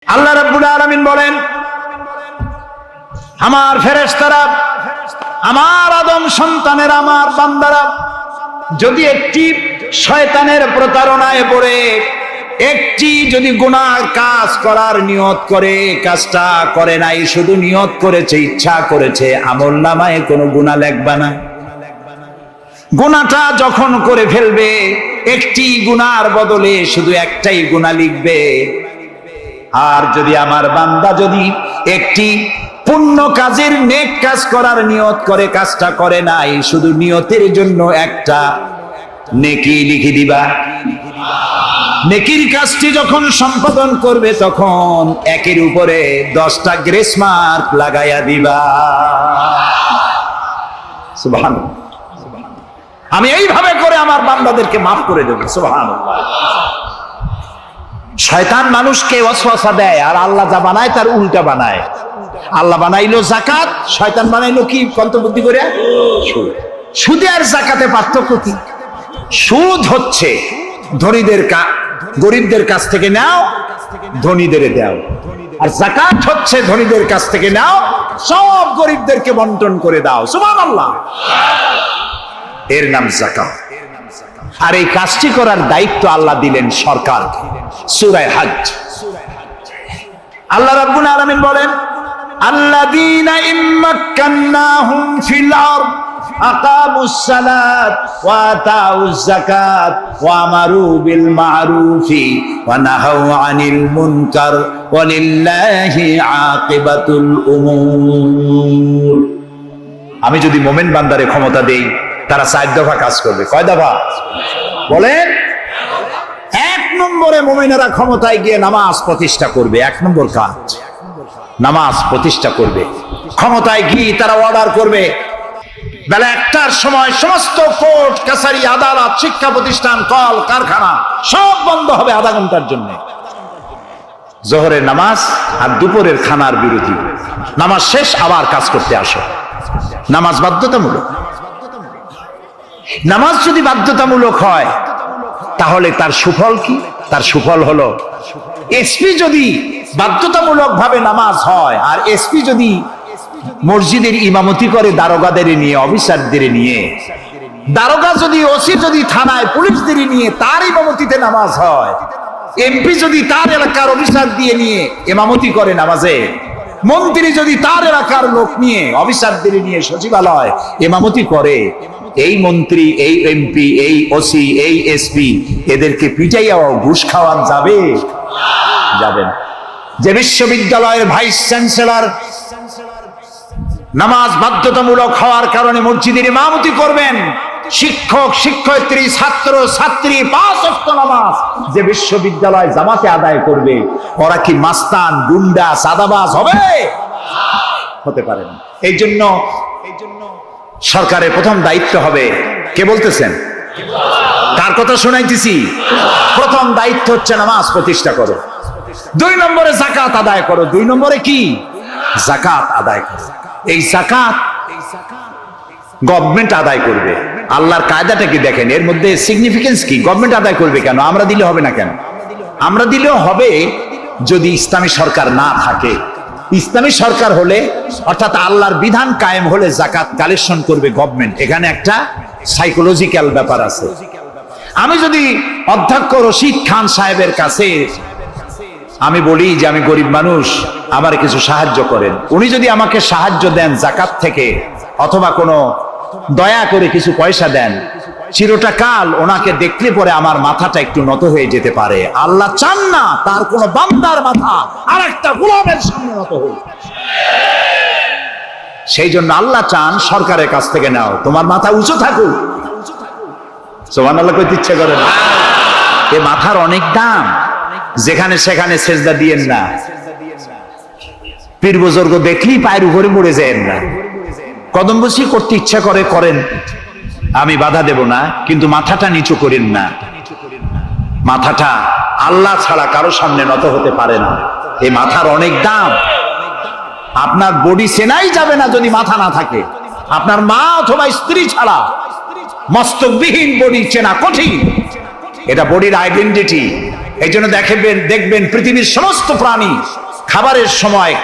আল্লাহ রাব্বুল আলামিন বলেন, আমার ফেরেশতারা, আমার আদম সন্তানের, আমার বান্দারা যদি একটি শয়তানের প্রতারণায় পড়ে একটি যদি গুনার কাজ করার নিয়ত করে, কাজটা করে নাই, শুধু নিয়ত করেছে, ইচ্ছা করেছে, আমলনামায় কোনো গুনাহ লিখবা না। গুনাহটা যখন করে ফেলবে, একটি গুনার বদলে শুধু একটাই গুনাহ লিখবে। আর যদি আমার বান্দা যদি একটি পুণ্য কাজের নেক কাজ করার নিয়ত করে, কাজটা করে নাই, শুধু নিয়তের জন্য একটা নেকি লিখে দিবা। নেকির কাজটি যখন সম্পাদন করবে তখন একের উপরে 10টা গ্রেস মার্ক লাগাইয়া দিবা। সুবহানাল্লাহ। আমি এইভাবে করে আমার বান্দাদেরকে মাফ করে দেব। সুবহানাল্লাহ। শয়তান মানুষকে ওয়াসওয়াসা দেয়, আর আল্লাহ যা বানায় তার উল্টা বানায়। আল্লাহ বানাইলো যাকাত, শয়তান বানাইলো কি কন্তবুদ্ধি করে? সুদ। সুদে আর যাকাতে পার্থক্য কি? সুদ হচ্ছে ধনীদের গরিবদের কাছ থেকে নাও, ধনীদের দাও। আর যাকাত হচ্ছে ধনীদের কাছ থেকে নাও, সব গরিবদেরকে বন্টন করে দাও। সুবহানাল্লাহ। এর নাম যাকাত। আর এই কাজটি করার দায়িত্ব আল্লাহ দিলেন সরকারকে। সূরা হজ। আল্লাহ রাব্বুল আলামিন বলেন, আল্লাযীনা ইম্মাক্কান্নাহুম ফিল আরদ আকামুস সালাত ওয়া আতাউজ যাকাত ওয়া আমারু বিল মা'রুফি ওয়া নাহাউ আনিল মুনকার ওয়া লিল্লাহি আকিবাতুল উমুর। আমি যদি মুমিন বান্দারে ক্ষমতা দেই, তারা 4 দফা কাজ করবে। কয় দফা বলেন? 1 নম্বরে মুমিনেরা ক্ষমতায় গিয়ে নামাজ প্রতিষ্ঠা করবে। 1 নম্বর কাজ নামাজ প্রতিষ্ঠা করবে। ক্ষমতায় গিয়ে তারা অর্ডার করবে, বেলা 1টার সময় সমস্ত কোর্ট কাছারি, আদালত, শিক্ষা প্রতিষ্ঠান, কল কারখানা সব বন্ধ হবে আধা ঘন্টার জন্য। জোহরের নামাজ আর দুপুরের খানার বিরতি। নামাজ শেষ, আবার কাজ করতে আসো। নামাজ বাধ্যতামূলক। নামাজ যদি বাধ্যতামূলক হয় তাহলে তার সুফল কি? তার সুফল হলো, এসপি যদি বাধ্যতামূলক ভাবে নামাজ হয়, আর এসপি যদি মসজিদের ইমামতি করে দারোগাদের নিয়ে, অফিসারদের নিয়ে, দারোগা যদি, ওসি যদি থানায় পুলিশদের নিয়ে তার ইমামতিতে নামাজ হয়, এমপি যদি তার এলাকার অফিসার দিয়ে নিয়ে ইমামতি করে নামাজে, মন্ত্রী যদি তার এলাকার লোক নিয়ে, অফিসারদের নিয়ে সচিবালয় ইমামতি করে, এই মন্ত্রী, এই এমপি, এই ওসি, এই এসপি এদেরকে পিটাইয়াও ঘুষ খাওয়ান যাবে? যাবে না। যে বিশ্ববিদ্যালয়ের ভাইস চ্যান্সেলর নামাজ বাধ্যতামূলক হওয়ার কারণে মসজিদের ইমামতি করবেন, শিক্ষক, শিক্ষয়িত্রী, ছাত্র ছাত্রী 5 ওয়াক্ত নামাজ যে বিশ্ববিদ্যালয় জামাতে আদায় করবে, ওরা কি মাস্তান, গুন্ডা, সাদাবাজ হবে? হতে পারে না। এই জন্য সরকারের প্রথম দায়িত্ব হবে, কে বলতেছেন? কার কথা শোনাইতেছি? প্রথম দায়িত্ব হচ্ছে নামাজ প্রতিষ্ঠা করো। 2 নম্বরে যাকাত আদায় করো। 2 নম্বরে কি? যাকাত আদায় করো। এই যাকাত গভর্নমেন্ট আদায় করবে। আল্লাহর কায়দাটা কি দেখেন, এর মধ্যে সিগনিফিকেন্স কি? গভর্নমেন্ট আদায় করবে কেন? আমরা দিলে হবে না কেন? আমরা দিলেও হবে যদি ইসলামী সরকার না থাকে। ইসলামী সরকার হলে, অর্থাৎ আল্লাহর বিধান কায়েম হলে যাকাত কালেকশন করবে গভর্নমেন্ট। এখানে একটা সাইকোলজিক্যাল ব্যাপার আছে। আমি যদি অধ্যক্ষ রশিদ খান সাহেবের কাছে আমি বলি যে আমি গরিব মানুষ, আমার কিছু সাহায্য করেন, উনি যদি আমাকে সাহায্য দেন যাকাত থেকে, অথবা কোনো দয়া করে কিছু পয়সা দেন, চিরটা কাল ওনাকে দেখলে পরে আমার মাথাটা একটু নত হয়ে যেতে পারে। আল্লাহ চান না তার কোন বান্দার মাথা আর একটা গোলামের সামনে নত হোক। সেই জন্য আল্লাহ চান সরকারের কাছ থেকে নাও, তোমার মাথা উঁচু থাকুক। সুবহানাল্লাহ কইতে ইচ্ছে করে না? এ মাথার অনেক দাম। যেখানে সেখানে সেজদা দিয়েন না। পীর বুজুর্গ দেখলেই পায়ের উপরে পড়ে যায়েন না। কদম বসি করতে ইচ্ছা করে করেন, আমি বাধা দেব না, কিন্তু মাথাটা নিচু করেন না। মাথাটা আল্লাহ ছাড়া কারো সামনে নত হতে পারে না। এই মাথার অনেক দাম। আপনার বডি চেনাই যাবে না যদি মাথা না থাকে। আপনার মা অথবা স্ত্রী ছাড়া মস্তকবিহীন বডি চেনা কঠিন। এটা বডির আইডেন্টিটি। এই জন্য দেখবেন পৃথিবীর সমস্ত প্রাণী খাবারের সময়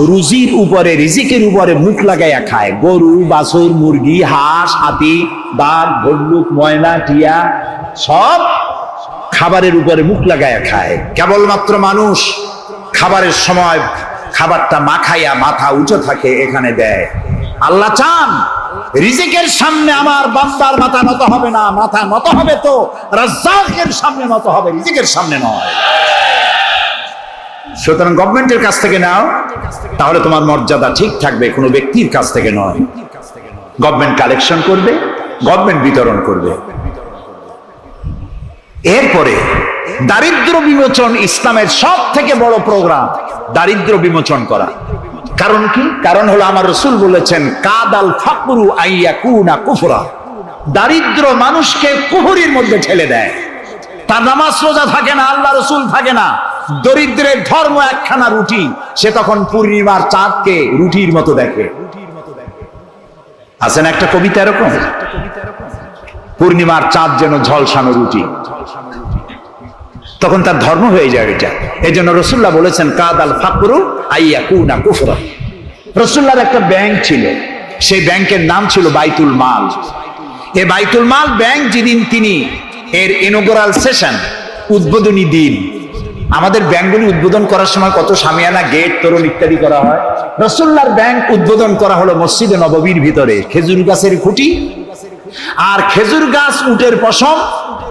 রুজির উপরে, রিজিকের উপরে মুখ লাগাইয়া খায়। গরু, বাছুর, মুরগি, হাঁস, হাতি, বাঘ, ভল্লুক, ময়না, টিয়া সব খাবারের উপরে মুখ লাগাইয়া খায়। কেবলমাত্র মানুষ খাবারের সময় খাবারটা মাখাইয়া মাথা উঁচু থাকে এখানে দেয়। আল্লাহ চান রিজিকের সামনে আমার বান্দার মাথা নত হবে না, মাথা নত হবে তো রাজ্জাকের সামনে নত হবে, রিজিকের সামনে নয়। সুতরাং গভর্নমেন্টের কাছ থেকে নাও, তাহলে তোমার মর্যাদা ঠিক থাকবে, কোনো ব্যক্তির কাছ থেকে নয়। গভর্নমেন্ট কালেকশন করবে, গভর্নমেন্ট বিতরণ করবে। এরপরে দারিদ্র বিমোচন ইসলামের সব থেকে বড় প্রোগ্রাম, দারিদ্র বিমোচন করা। কারণ কি? কারণ হলো আমার রাসূল বলেছেন, কাদাল ফাকরু আইয়াকুনা কুফরা। দারিদ্র মানুষকে কুফরির মধ্যে ঠেলে দেয়। তার নামাজ রোজা থাকে না, আল্লাহ রাসূল থাকে না। দরিদ্রের ধর্ম একখানা রুটি, সে তখন পূর্ণিমার চাঁদকে রুটির মতো দেখে। আছে না একটা কবিতা এরকম, পূর্ণিমার চাঁদ যেন ঝলসানো রুটি, তখন তার ধর্ম হয়ে যায় এটা। এই জন্য রাসূলুল্লাহ বলেছেন, কাদাল ফাকরু আইয়াকুনা কুফরা। রাসূলুল্লাহর একটা ব্যাংক ছিল, সেই ব্যাংকের নাম ছিল বাইতুল মাল। এই বাইতুল মাল ব্যাংক যেদিন তিনি এর ইনগুরাল সেশন, উদ্বোধনী দিন, আমাদের ব্যাংকগুলি উদ্বোধন করার সময় কত শামিয়ানা, গেট, তোরণ ইত্যাদি করা হয়। রাসূলুল্লাহর ব্যাংক উদ্বোধন করা হলো মসজিদে নববীর ভিতরে, খেজুর গাছের খুঁটি আর খেজুর গাছ, উটের পশম,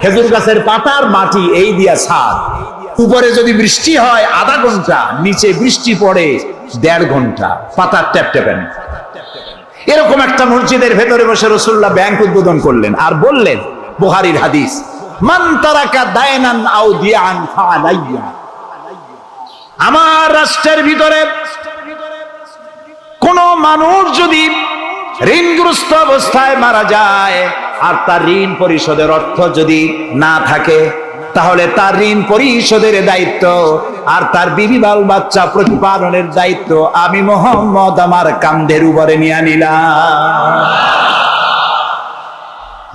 খেজুর গাছের পাতার মাটি, এই দিয়া ছাদ। উপরে যদি বৃষ্টি হয় আধা ঘন্টা, নিচে বৃষ্টি পড়ে 1.5 ঘন্টা, পাতার ট্যাপ ট্যাপেন। এরকম একটা মসজিদের ভেতরে বসে রাসূলুল্লাহ ব্যাংক উদ্বোধন করলেন আর বললেন, বুখারীর হাদিস, মান তারাকা দায়নান আও দিয়ান ফালাইয়া। আমার রাষ্ট্রের ভিতরে কোন মানুষ যদি ঋণগ্রস্ত অবস্থায় মারা যায় আর তার ঋণ পরিশোধের অর্থ যদি না থাকে, তাহলে তার ঋণ পরিশোধের দায়িত্ব আর তার বিবি বাল বাচ্চা প্রতিপালনের দায়িত্ব আমি মুহাম্মদ আমার কাঁধের উপরে নিয়ে নিলাম।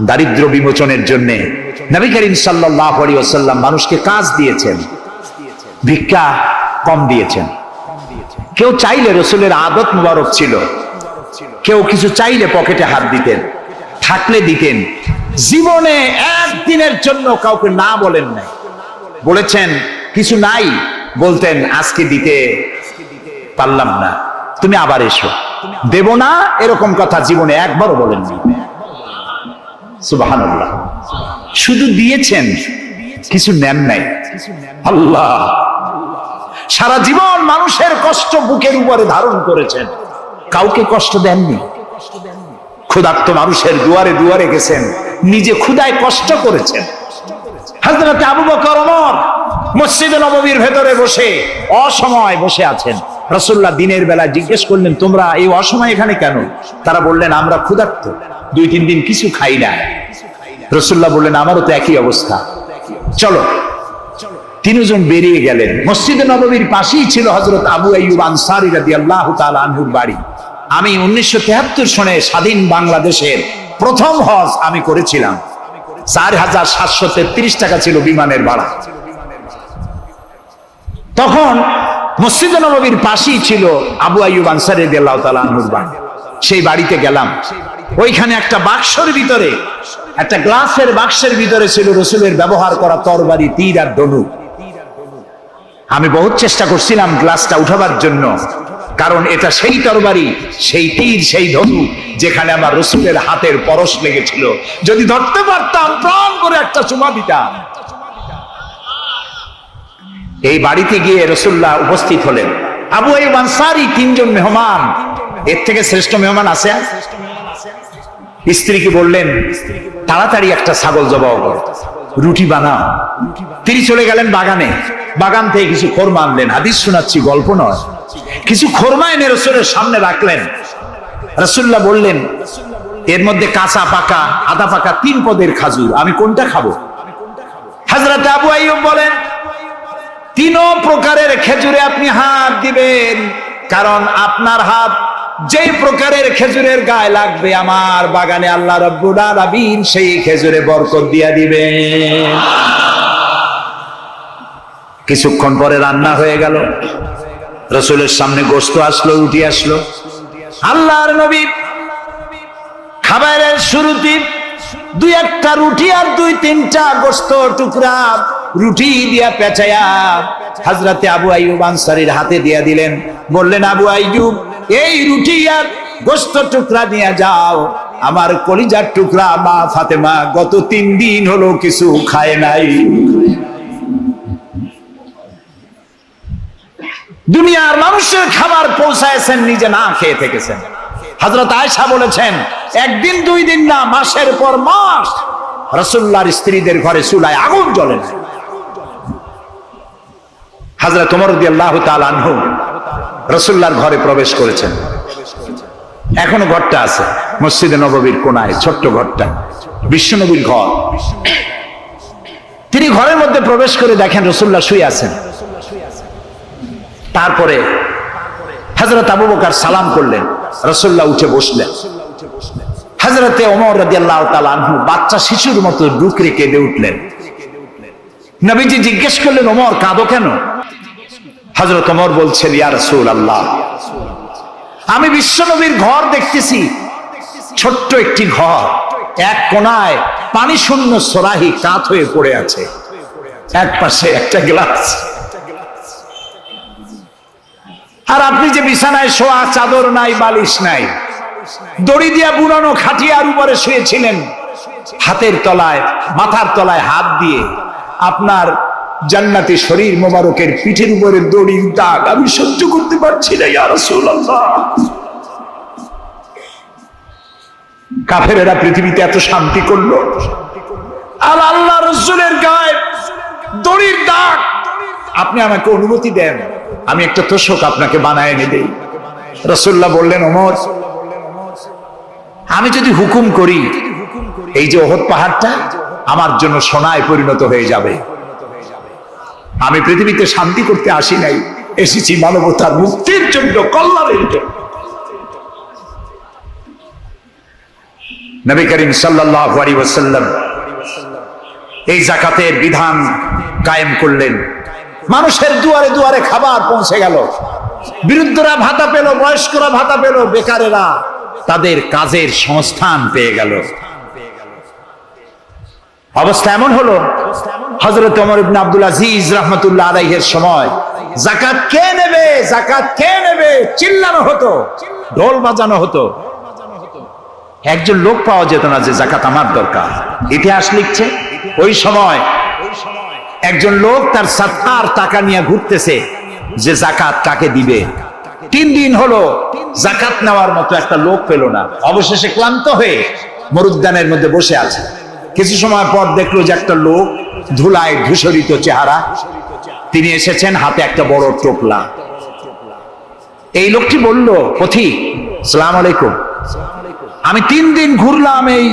দারিদ্র বিমোচনের জন্য নবী করিম সাল্লাল্লাহু আলাইহি ওয়াসাল্লাম মানুষকে কাজ দিয়েছেন, ভিক্ষা কম দিয়েছেন। কেউ চাইলে, রাসূলের আদত মুবারক ছিল, কেউ কিছু চাইলে পকেটে হাত দিতেন, থাকলে দিতেন। জীবনে একদিনের জন্য কাউকে না বলেন নাই। বলেছেন কিছু নাই, বলতেন আজকে দিতে পারলাম না, তুমি আবার এসো, দেব না, এরকম কথা জীবনে একবারও বলেননি। সুবহানাল্লাহ। শুধু দিয়েছেন, কিছু নেন নাই। আল্লাহ, সারা জীবন মানুষের কষ্ট বুকের উপরে ধারণ করেছেন, কাউকে কষ্ট দেননি। ক্ষুধার্ত মানুষের দুয়ারে দুয়ারে গেছেন, নিজে ক্ষুধায় কষ্ট করেছেন। হযরত আবু বকর, ওমর মসজিদে নববীর ভেতরে বসে অসময় বসে আছেন। রাসূলুল্লাহ দিনের বেলা জিজ্ঞেস করলেন, তোমরা এই অসময় এখানে কেন? তারা বললেন, আমরা ক্ষুধার্ত, 2-3 দিন কিছু খাই না। রাসূলুল্লাহ বললেন, আমারও তো একই অবস্থা, চলো। 3 জন বেরিয়ে গেলেন। মসজিদে নববীর পাশেই ছিল হযরত আবু আইয়ুব আনসারী রাদিয়াল্লাহু তাআলা আনহুর বাড়ি। আমি 1973 সনে স্বাধীন বাংলাদেশের প্রথম হজ আমি করেছিলাম। 4733 টাকা ছিল বিমানের ভাড়া। তখন মসজিদে নববীর পাশেই ছিল আবু আইয়ুব আনসারী রাদিয়াল্লাহু তাআলা আনহুর বাড়ি। সেই বাড়িতে গেলাম, ওইখানে একটা বাক্সের ভিতরে, একটা গ্লাসের বাক্সের ভিতরে ছিল রাসূলের ব্যবহার করা তরবারি, তীর আর ধনুক। আমি বহুত চেষ্টা করছিলাম গ্লাসটা উঠাবার জন্য, কারণ এটা সেই তরবারি, সেই তীর, সেই ধনুক যেখানে আমার রাসূলের হাতের পরশ লেগেছিল। যদি ধরতে পারতাম প্রাণ করে একটা চুমা দিতাম। এই বাড়িতে গিয়ে রাসূলুল্লাহ উপস্থিত হলেন। আবু আইয়ুব আনসারী 3 জন মেহমান, এর থেকে শ্রেষ্ঠ মেহমান আছে? স্ত্রীকে বললেন, তাড়াতাড়ি একটা ছাগল জবাই করো, রুটি বানাও। তিনি চলে গেলেন বাগানে, বাগান থেকে কিছু খোরমা আনলেন। হাদিস শোনাচ্ছি, গল্প নয়। কিছু খোরমা এনে রাসূলের সামনে রাখলেন। রাসূলুল্লাহ বললেন, এর মধ্যে কাঁচা, পাকা, আধা পাকা 3 পদের খাজুর, আমি কোনটা খাবো? হযরত আবু আইয়ুব বলেন, 3 প্রকারের খেজুরে আপনি হাত দিবেন, কারণ আপনার হাত যেই প্রকারের খেজুরের গায়ে লাগবে আমার বাগানে আল্লাহ রাব্বুল আলামিন সেই খেজুরে বরকত দিয়া দিবেন। কিছুক্ষণ পরে রান্না হয়ে গেল, রাসূলের সামনে গোশত আসলো, রুটি আসলো। আল্লাহর নবী খাবারের শুরুতে দুই একটা রুটি আর দুই তিনটা গোশত টুকরা রুটি দিয়া পেঁচায়া হযরতে আবু আইয়ুব আনসারীর হাতে দিয়া দিলেন। বললেন, আবু আইয়ুব, এই রুটি আর গোশত টুকরা নিয়ে যাও, আমার কলিজার টুকরা মা ফাতেমা গত 3 দিন হলো কিছু খায় নাই। দুনিয়ার মানুষের খাবার পৌঁছায়ছেন, নিজে না খেয়ে থেকেছেন। হযরত আয়েশা বলেছেন, একদিন 2 দিন না, মাসের পর মাস রাসূলুল্লাহর স্ত্রীদের ঘরে চুলায় আগুন জ্বলে না। হযরত ওমর রাদিয়াল্লাহু তাআলা আনহু রাসূলুল্লাহর ঘরে প্রবেশ করেছেন। এখনো ঘরটা আছে, মসজিদে নববীর কোনায় ছোট্ট ঘরটা, বিশ্বনবীর ঘর। তিনি ঘরের মধ্যে প্রবেশ করে দেখেন রাসূলুল্লাহ শুয়ে আছেন। তারপরে হযরত আবু বকর সালাম করলেন, রাসূলুল্লাহ উঠে বসলেন। হযরতে ওমর রাদিয়াল্লাহু তাআলা আনহু বাচ্চা শিশুর মতো ডুকরে কেঁদে উঠলেন। নবীজি জিজ্ঞেস করলেন, ওমর কাঁদো কেন? হযরত ওমর বলছেন, ইয়া রাসূলুল্লাহ, আমি বিশ্বনবীর ঘর দেখতেছি, ছোট্ট একটি ঘর, এক কোনায় পানি শূন্য সরাহি কাত হয়ে পড়ে আছে, এক পাশে একটা গ্লাস, আর আপনি যে বিছানায় শোয়া, চাদর নাই, বালিশ নাই, দড়ি দিয়া বুনানো খাটিয়ার উপরে শুয়েছিলেন, হাতের তলায়, মাথার তলায় হাত দিয়ে আপনার জান্নাতি শরীর মোবারকের পিঠের উপরে দড়ির দাগ আমি সহ্য করতে পারছি না ইয়া রাসূলুল্লাহ। কাফেরেরা পৃথিবীতে এত শান্তি করলো, আর আল্লাহ রাসূলের গায়ে দড়ির দাগ। আপনি আমাকে অনুমতি দেন, আমি একটা তোষক আপনাকে বানায় এনে দেই। রাসূলুল্লাহ বললেন, ওমর, আমি যদি হুকুম করি, এই যে উহুদ পাহাড়টা আমার জন্য সোনায় পরিণত হয়ে যাবে। আমি পৃথিবীতে শান্তি করতে আসি নাই, এসেছি মানবতার মুক্তির জন্য, কল্যাণের জন্য। নবী করিম সাল্লাল্লাহু আলাইহি ওয়াসাল্লাম এই যাকাতের বিধান কায়েম করলেন। মানুষের দুয়ারে দুয়ারে খাবার পৌঁছে গেল। বৃদ্ধরা ভাতা পেল, বয়স্করা ভাতা পেল, বেকারেরা তাদের কাজের সংস্থান পেয়ে গেল। অবস্থা এমন হলো, হযরত ওমর ইবনে আব্দুল আজিজ রাহমাতুল্লাহ আলাইহির সময় যাকাত কে নেবে, যাকাত কে নেবে চিল্লানো হতো, ঢোল বাজানো হতো। একজন লোক পাওয়া যেত না যে যাকাত আমার দরকার। ইতিহাস লিখছে, ওই সময় একজন লোক তার সাতকার টাকা নিয়ে ঘুরতেছে যে যাকাত কাকে দিবে। 3 দিন হলো যাকাত নেওয়ার মতো একটা লোক পেল না। অবশেষে ক্লান্ত হয়ে মরুদ্যানের মধ্যে বসে আছে। কিছু সময় পর দেখলো যে একটা লোক, ধুলায় ধূসরিত চেহারা, তিনি এসেছেন, হাতে একটা বড় টোপলা। এই লোকটি বলল, পথিক, আসসালামু আলাইকুম, আমি 3 দিন ঘুরলাম এই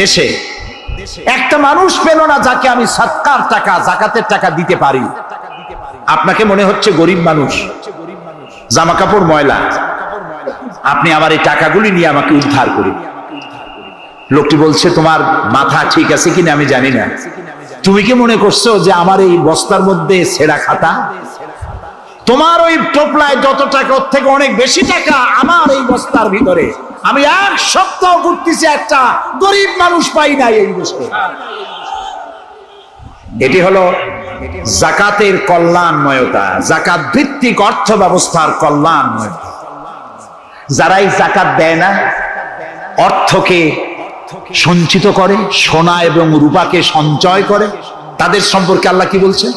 দেশে, একটা মানুষ পেল না যাকে আমি সদকার টাকা, যাকাতের টাকা দিতে পারি। আপনাকে মনে হচ্ছে গরিব মানুষ, জামা কাপড় ময়লা, আপনি আমার এই টাকাগুলি নিয়ে আমাকে উদ্ধার করুন। লোকটি বলছে, তোমার মাথা ঠিক আছে কিনা আমি জানি না, তুমি কি মনে করছো যে আমার এই বস্তার মধ্যে ছেঁড়া খাতা? তোমার ওই টোপলায় যত টাকা, ওর থেকে অনেক বেশি টাকা আমার এই বস্তার ভিতরে। আমি 1 সপ্তাহ ঘুরতেছি, একটা গরিব মানুষ পাই নাই এই দেশে। এটি হলো যাকাতের কল্যাণময়তা, যাকাত ভিত্তিক অর্থ ব্যবস্থার কল্যাণময়তা। যারাই যাকাত দেয় না, অর্থকে সঞ্চিত করে, সোনা এবং রূপাকে সঞ্চয় করে, তাদের সম্পর্কে আল্লাহ কি বলছে?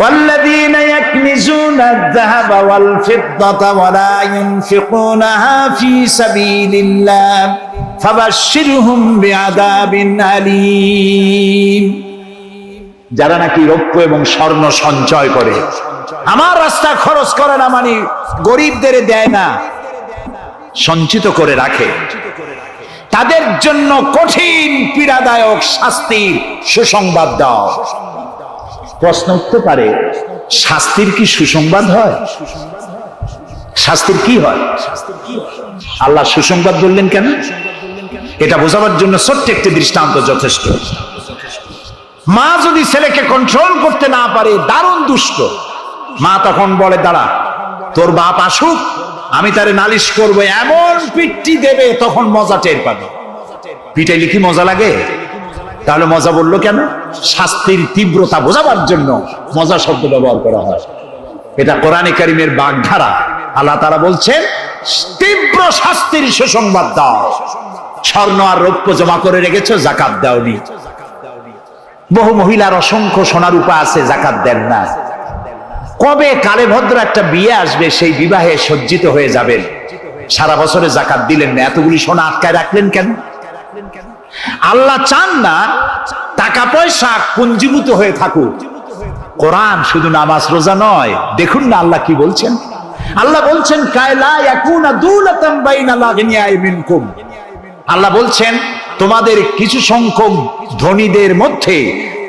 والذين يكنزون الذهب والفضة ولا ينفقونها في سبيل الله فبشرهم بعذاب أليم। যারা নাকি রৌপ্য এবং স্বর্ণ সঞ্চয় করে, আমার রাস্তা খরচ করে না, মানে গরিবদের দেয় না, সঞ্চিত করে রাখে, তাদের জন্য কঠিন পীড়াদায়ক শাস্তির সুসংবাদ দাও। প্রশ্ন উঠতে পারে, শাস্তির কি সুসংবাদ হয়? শাস্তির কি হয়? আল্লাহ সুসংবাদ বললেন কেন? এটা বোঝাবার জন্য ছোট্ট একটি দৃষ্টান্ত যথেষ্ট। মা যদি ছেলেকে কন্ট্রোল করতে না পারে, দারুণ দুষ্ট, মা তখন বলে দাঁড়া, তোর বাপ আসুক, আমি তারে নালিশ করবো, এমন পিট্টি দেবে তখন মজা টের পাবে। পিটাইলে কি মজা লাগে? তাহলে মজা বললো কেন? শাস্তির তীব্রতা বোঝাবার জন্য মজা শব্দ ব্যবহার করা হয়। এটা কোরআনে কারিমের বাগধারা। আল্লাহ তাআলা বলছেন তীব্র শাস্তির সুসংবাদ দাও। স্বর্ণ আর রৌপ্য জমা করে রেখেছো, যাকাত দাওনি। বহু মহিলার অসংখ্য সোনা রূপা আছে, যাকাত দেন না। কবে কালে ভদ্র একটা বিয়ে আসবে, সেই বিবাহে সজ্জিত হয়ে যাবেন, সারা বছরে যাকাত দিলেন না, এতগুলি সোনা আটকায় রাখলেন কেন? আল্লাহ চান না টাকা পয়সা পুঞ্জীভূত হয়ে থাকুক। কোরআন শুধু নামাজ রোজা নয়, দেখুন না আল্লাহ কি বলছেন। আল্লাহ বলছেন কায়লা ইয়াকুনা দুলাতাম বাইনাল আগনিয়াই মিনকুম। আল্লাহ বলছেন তোমাদের কিছু সংখ্যক ধনীদের মধ্যে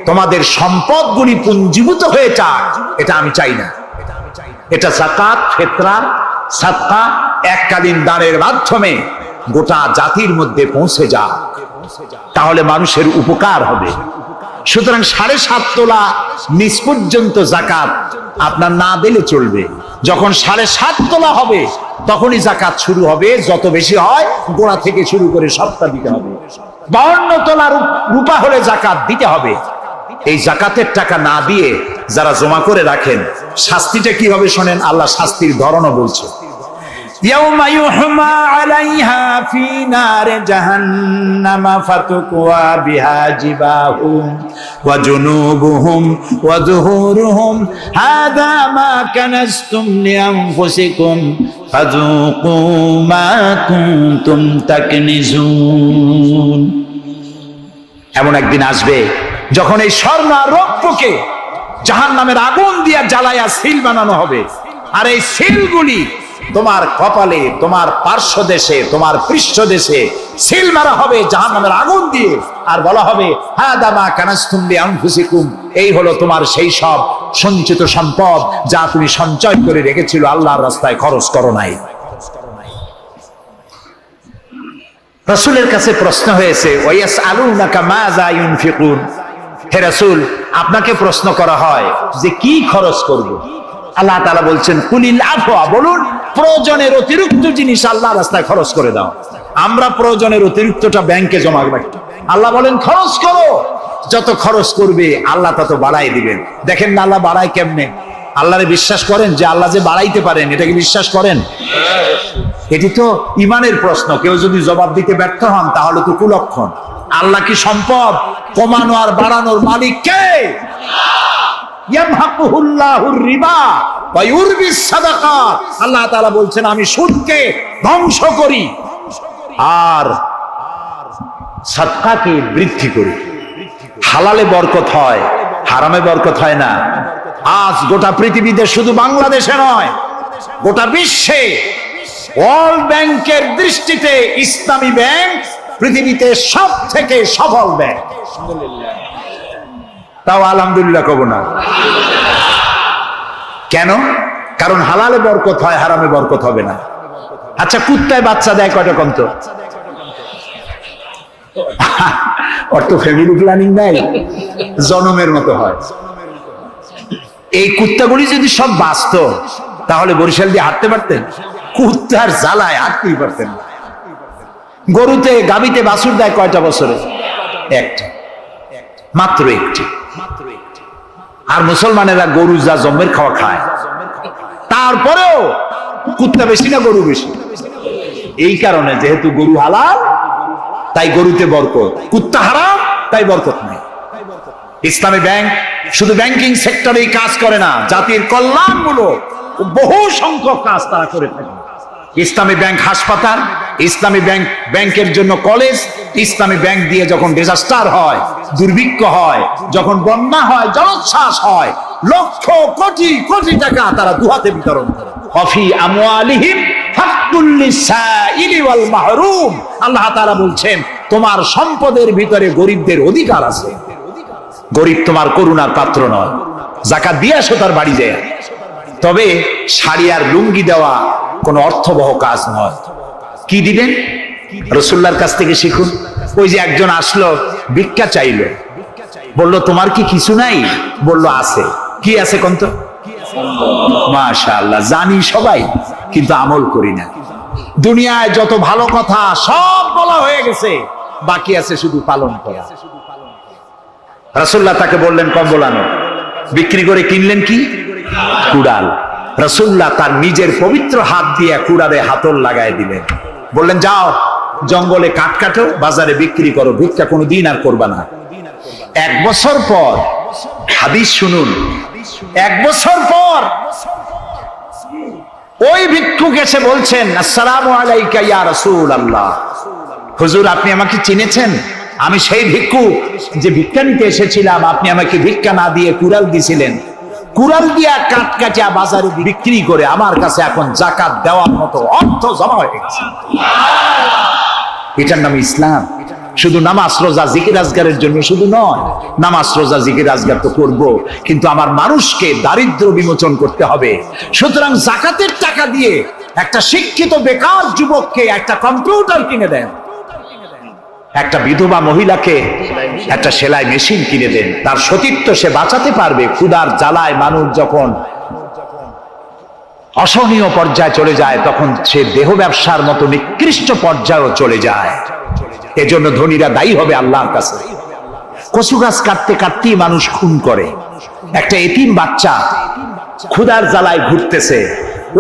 তোমাদের সম্পদগুলি পুঞ্জীভূত হয়ে যাক, এটা আমি চাই না। এটা যাকাত, ফিতরা, সাদকা, এককালীন দানের মাধ্যমে গোটা জাতির মধ্যে পৌঁছে যাক, তাহলে মানুষের উপকার হবে। সুতরাং 7.5 তোলা নিচ পর্যন্ত যাকাত আপনার না দিলে চলবে। যখন 7.5 তোলা হবে তখনই যাকাত শুরু হবে, যত বেশি হয় গোড়া থেকে শুরু করে সবটা দিতে হবে। 52 তোলা রূপা হলে যাকাত দিতে হবে। এই যাকাতের টাকা না দিয়ে যারা জমা করে রাখেন, শাস্তিটা কি হবে শোনেন। আল্লাহ শাস্তির ধরনও বলছে, ইয়াউমা ইউহমা আলাইহা ফি নারে জাহান্নাম ফাতুকওয়া বিহা জিবাহুম ওয়া জুনুবুহুম ওয়া যুহুরুহুম হাযা মা কানাসতুম লিআনফুসিকুম ফাযুকু মা কুনতুম তাকনিজুন। এমন একদিন আসবে যখন এই স্বর্ণ আর রৌপ্যকে জাহান্নামের আগুন দিয়ে জ্বালায়া সিল বানানো হবে, আর এই সিলগুলি তোমার কপালে, তোমার পার্শ্বদেশে, তোমার পৃষ্ঠদেশে সিল মারা হবে জাহান্নামের আগুন দিয়ে, আর বলা হবে হাদা মা কানাসতুম লিআনফুসিকুম, এই হলো তোমার সেই সব সঞ্চিত সম্পদ যা তুমি সঞ্চয় করে রেখেছিল, আল্লাহর রাস্তায় খরচ করো নাই। রাসূলের কাছে প্রশ্ন হয়েছে ওয়ায়াসআলুনাকা মাযা ইউনফিকুন, হে রাসূল আপনাকে প্রশ্ন করা হয় যে কি খরচ করব। আল্লাহ তাআলা বলছেন কুলিল আফওয়া, বলুন প্রয়োজনের অতিরিক্ত জিনিস আল্লাহর রাস্তায় খরচ করে দাও। আমরা প্রয়োজনের অতিরিক্তটা ব্যাংকে জমা রাখি, আল্লাহ বলেন খরচ করো, যত খরচ করবে আল্লাহ তত বাড়াই দিবেন। দেখেন না আল্লাহ বাড়ায় কেমনে। আল্লাহরে বিশ্বাস করেন যে আল্লাহ যে বাড়াইতে পারেন, এটা কি বিশ্বাস করেন? এটি তো ইমানের প্রশ্ন। কেউ যদি জবাব দিতে ব্যর্থ হন তাহলে তো কুলক্ষণ। আল্লাহ কি সম্পদ কমানো আর বাড়ানোর মালিক কে? ইয়ামহাকুহুল্লাহুর রিবা ওয়া ইউরবিস সাদাকাত। আল্লাহ তাআলা বলছেন আমি সুদকে ধ্বংস করি আর সাদকাকে বৃদ্ধি করি। হালালে বরকত হয়, হারামে বরকত হয় না। আজ গোটা পৃথিবীতে, শুধু বাংলাদেশে নয়, গোটা বিশ্বে ওয়ার্ল্ড ব্যাংকের দৃষ্টিতে ইসলামী ব্যাংক পৃথিবীতে সব থেকে সফল ব্যাংক। তাও আলহামদুলিল্লাহ কব না। কেন? কারণ হালালে বরকত হয়, হারামে বরকত হবে না। আচ্ছা কুত্তায় বাচ্চা দেয় কয়টা কন্ত? অর্থ ফ্যামিলি প্ল্যানিং নাই, জনমের মতো হয়। এই কুত্তাগুলি যদি সব বাঁচত তাহলে বরিশাল দিয়ে হাঁটতে পারতেন? কুত্তার জ্বালায় হাঁটতেই পারতেন। গরুতে, গাভীতে বাছুর দেয় কয়টা বছরে? একটা, মাত্র একটি। আর মুসলমানেরা গরু যা জন্মের খাওয়া খায়, তারপরেও কুত্তা বেশি না গরু বেশি? এই কারণে যেহেতু গরু হালাল তাই গরুতে বরকত, কুত্তা হারাম তাই বরকত নেই। ইসলামী ব্যাংক শুধু ব্যাংকিং সেক্টরেই কাজ করে না, জাতির কল্যাণমূলক বহু সংখ্যক কাজ তারা করে থাকে। ইসলামী ব্যাংক হাসপাতাল, ইসলামী ব্যাংক ব্যাংকের জন্য কলেজ, ইসলামী ব্যাংক দিয়ে যখন ডিজাস্টার হয়, দুর্ভিক্ষ হয়, যখন বন্যা হয়, জলোচ্ছ্বাস হয়, লক্ষ কোটি কোটি টাকা তারা দুহাতে বিতরণ করে। অফি আমওয়ালিহিম হাক্কুল লিসাইলি ওয়াল মাহরুম। আল্লাহ তাআলা বলছেন তোমার সম্পদের ভিতরে গরিবদের অধিকার আছে। গরিব তোমার করুণার পাত্র নয়, যাকাত দিয়ে আসো তার বাড়ি যায়। তবে শাড়ি আর লুঙ্গি দেওয়া কোনো অর্থবহ কাজ নয়। কি দিবেন? রাসূলুল্লাহর কাছ থেকে শিখুন। ওই যে একজন আসলো, ভিক্ষা চাইলো, বললো তোমার কি কিছু নাই? বললো আছে। কি আছে কোন তো? মাশাআল্লাহ, জানি সবাই কিন্তু আমল করি না। দুনিয়ায় যত ভালো কথা সব বলা হয়ে গেছে, বাকি আছে শুধু পালন করা। রাসূলুল্লাহ তাকে বললেন কম্বলানো, বিক্রি করে কিনলেন কি? কুড়াল। রাসূলুল্লাহ তার নিজের পবিত্র হাত দিয়ে কুড়ালে হাতল লাগায় দিলেন, বললেন যাও জঙ্গলে কাঠ কাটো, বাজারে বিক্রি করো, ভিক্ষা কোনোদিন আর করবা না। 1 বছর পর, হাদিস শুনুন, 1 বছর পর ওই ভিক্ষুক এসে বলছেন আসসালামু আলাইকা ইয়া রাসূলুল্লাহ, হুজুর আপনি আমাকে চিনেছেন? আমি সেই ভিক্ষুক যে ভিক্ষা নিতে এসেছিলাম, আপনি আমাকে ভিক্ষা না দিয়ে কুড়াল দিয়েছিলেন। কুড়াল দিয়া কাঠ কাটিয়া বাজারে বিক্রি করে আমার কাছে এখন যাকাত দেওয়ার মতো অর্থ জমা হয়ে গেছে। এটার নাম ইসলাম। শুধু নামাজ রোজা জিকির আজগারের জন্য শুধু নয়, নামাজ রোজা জিকির আজগার তো করব, কিন্তু আমার মানুষকে দারিদ্র বিমোচন করতে হবে। সুতরাং যাকাতের টাকা দিয়ে একটা শিক্ষিত বেকার যুবককে একটা কম্পিউটার কিনে দেন, একটা বিধবা মহিলাকে একটা সেলাই মেশিন কিনে দেন, তার সতীত্ব সে বাঁচাতে পারবে। ক্ষুধার জ্বালায় মানুষ যখন অসহনীয় পর্যায়ে চলে যায়, তখন সে দেহ ব্যবসার মতো নিকৃষ্ট পর্যায়েও চলে যায়। এজন্য ধনীরা দায়ী হবে আল্লাহর কাছে। কচু গাছ কাটতে কাটতেই মানুষ খুন করে। একটা এতিম বাচ্চা ক্ষুধার জ্বালায় ঘুরতেছে,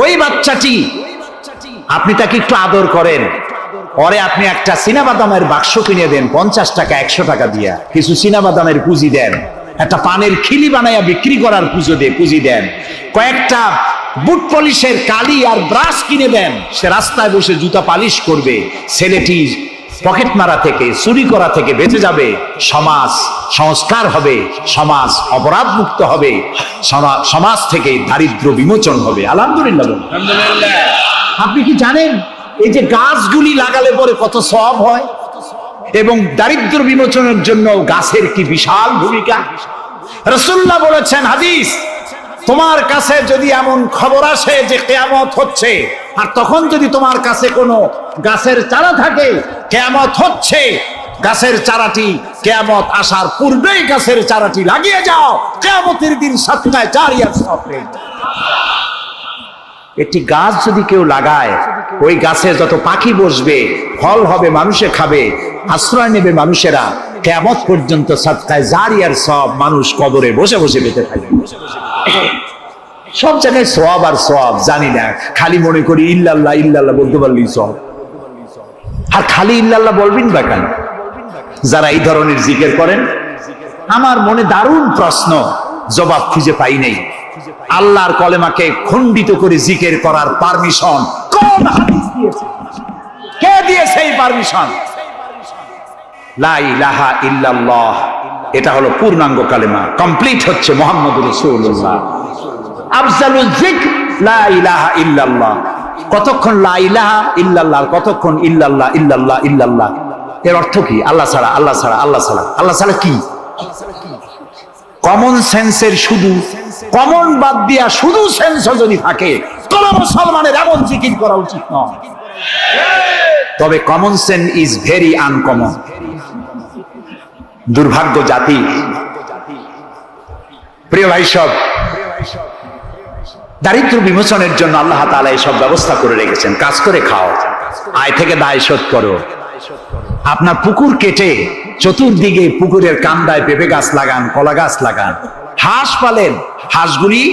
ওই বাচ্চাটি আপনি তাকে একটু আদর করেন, পরে আপনি একটা চীনাবাদামের বাক্স কিনে দেন 50 টাকা 100 টাকা দিয়া, কিছু চীনাবাদামের পুঁজি দেন, একটা পানের খিলি বানাইয়া বিক্রি করার পুঁজি দেন, কয়েকটা বুট পলিশের কালি আর ব্রাশ কিনে দেন, সে রাস্তায় বসে জুতা পালিশ করবে। ছেলেটি পকেট মারা থেকে, চুরি করা থেকে বেঁচে যাবে, সমাজ সংস্কার হবে, সমাজ অপরাধ মুক্ত হবে, সমাজ থেকে দারিদ্র বিমোচন হবে। আলহামদুলিল্লাহ। আপনি কি জানেন এই যে গাছগুলি লাগালে পরে কত সওয়াব হয়, এবং দারিদ্র বিমোচনের জন্য গাছের কি বিশাল ভূমিকা। রাসূলুল্লাহ বলেছেন হাদিস, তোমার কাছে যদি এমন খবর আসে যে কিয়ামত হচ্ছে, আর তখন যদি তোমার কাছে কোনো গাছের চারা থাকে, কিয়ামত হচ্ছে, গাছের চারাটি কিয়ামত আসার পূর্বেই গাছের চারাটি লাগিয়ে যাও, কিয়ামতের দিন সাতটায় জারিয়াত হবে। একটি গাছ যদি কেউ লাগায়, ওই গাছে যত পাখি বসবে, ফল হবে, মানুষে খাবে, আশ্রয় নেবে মানুষেরা, কিয়ামত পর্যন্ত সাদকায়ে জারিয়ার সব মানুষ কবরে বসে বসে পেতে থাকবে। সব জায়গায় সওয়াব আর সওয়াব জানি না, খালি মনে করি ইল্লাল্লাহ ইল্লাল্লাহ বলতে পারলেই সওয়াব। আর খালি ইল্লাল্লাহ বলবেন বা কেন? যারা এই ধরনের জিকির করেন, আমার মনে দারুণ প্রশ্ন, জবাব খুঁজে পাই নাই। আল্লাহর কলেমাকে খণ্ডিত করে জিকির করার পারমিশন কোন হাদিস দিয়েছে? কে দিয়েছে এই পারমিশন? লা ইলাহা ইল্লাল্লাহ, এটা হলো পূর্ণাঙ্গ কালেমা, কমপ্লিট হচ্ছে মুহাম্মদুর রাসূলুল্লাহ। আফজালুল যিকর লা ইলাহা ইল্লাল্লাহ। কতক্ষণ লা ইলাহা ইল্লাল্লাহ, কতক্ষণ ইল্লাল্লাহ ইল্লাল্লাহ ইল্লাল্লাহ। এর অর্থ কি? আল্লাহ ছাড়া, আল্লাহ ছাড়া, আল্লাহ ছাড়া। আল্লাহ ছাড়া কি? কমন সেন্সের শুধু কমন বাদ দিয়া শুধু সেন্স যদি থাকে, কোন মুসলমানের এমন জিকির করা উচিত নয়। তবে common sense is very uncommon. দুর্ভাগ্য জাতি। প্রিয় ভাই সব, দারিদ্র বিমোচনের জন্য আল্লাহ তাআলা এসব ব্যবস্থা করে রেখেছেন। কাজ করে খাও, আয় থেকে দায় শোধ করো। আপনার পুকুর কেটে চতুর্দিকে পুকুরের কান্দায় পেঁপে গাছ লাগান, কলা গাছ লাগান। হাঁস পালেন, হাঁসগুলি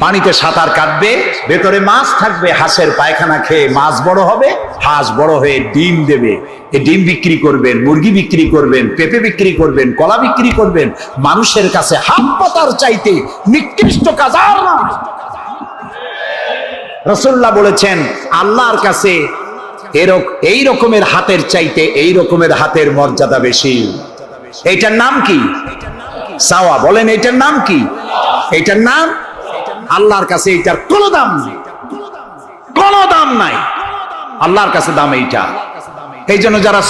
পানিতে সাঁতার কাটবে, ভেতরে মাছ থাকবে, হাঁসের পায়খানা খেয়ে মাছ বড় হবে, হাঁস বড় হয়ে ডিম দেবে। এই ডিম বিক্রি করবেন, মুরগি বিক্রি করবেন, পেঁপে বিক্রি করবেন, কলা বিক্রি করবেন। মানুষের কাছে হাত পাতার চাইতে নিকৃষ্ট কাজ আর না। রাসূলুল্লাহ বলেছেন আল্লাহর কাছে এই রকমের হাতের চাইতে এই রকমের হাতের মর্যাদা বেশি। এইটার নাম কি? সাওয়া। বলেন এইটার নাম কি? এইটার নাম আল্লাহর কাছে এইটার কোনো দাম নেই, কোনো দাম নাই। আল্লাহর কাছে দাম এইটা। এই জন্য যারা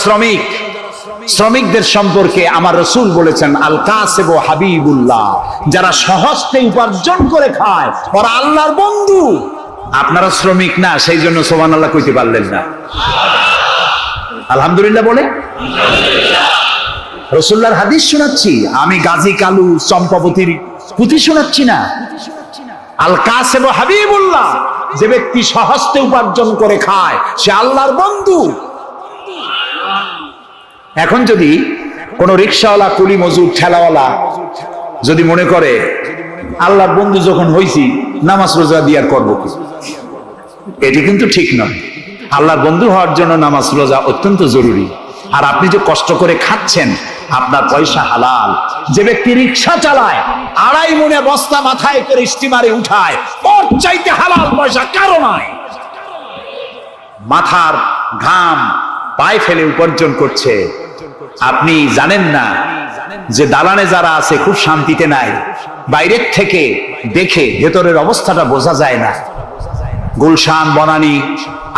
শ্রমিকদের সম্পর্কে আমার রাসূল বলেছেন আল কাসিবু হাবিবুল্লাহ, যারা সহজে উপার্জন করে খায় ওরা আল্লাহর বন্ধু। আপনারা শ্রমিক না, সেই জন্য সুবহানাল্লাহ কইতে পারলেন না। আলহামদুলিল্লাহ বলে। রাসূলুল্লাহর হাদিস শোনাচ্ছি, আমি গাজী কালু চম্পাবতীর পুঁথি শোনাচ্ছি না। আল কাসেম হাবিবুল্লাহ, যে ব্যক্তি স্বহস্তে উপার্জন করে খায় সে আল্লাহর বন্ধু। এখন যদি কোন রিকশাওয়ালা, কুলি মজুর, ঠেলাওয়ালা যদি মনে করে আল্লাহর বন্ধু যখন হইছি নামাজ রোজা দিয়ে আর করবো কি, এটি কিন্তু ঠিক নয়। আল্লাহর বন্ধু হওয়ার জন্য নামাজ রোজা অত্যন্ত জরুরি। আর আপনি যে কষ্ট করে খাচ্ছেন, আপনার পয়সা হালাল। যে ব্যক্তি রিকশা চালায়, 2.5 মনে বস্তা মাথায় করে স্টিমারে উঠায়, ওর চাইতে হালাল পয়সা কারো নাই। মাথার ঘাম পায়ে ফেলে উপার্জন করছে। আপনি জানেন না যে দালানে যারা আছে খুব শান্তিতে নাই। বাইরের থেকে দেখে ভেতরের অবস্থাটা বোঝা যায় না। গুলশান, বনানী,